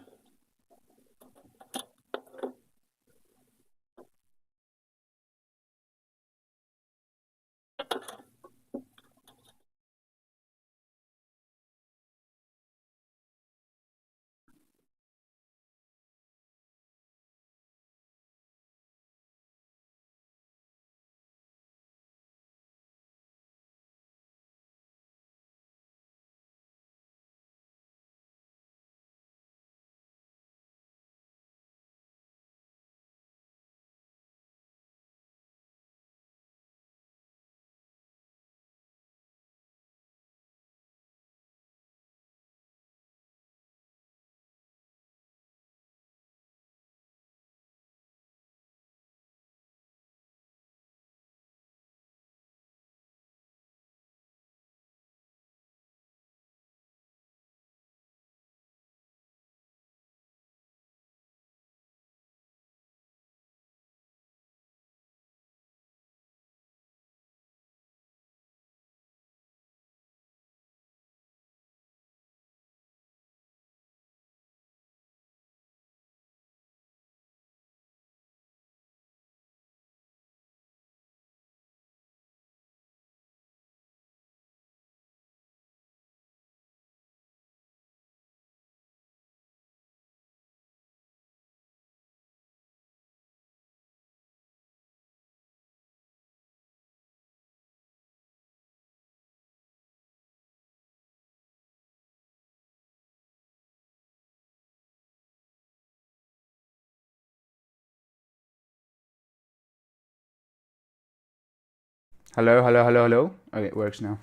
Hello, hello, hello, hello. Okay, it works now.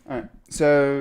Alright, so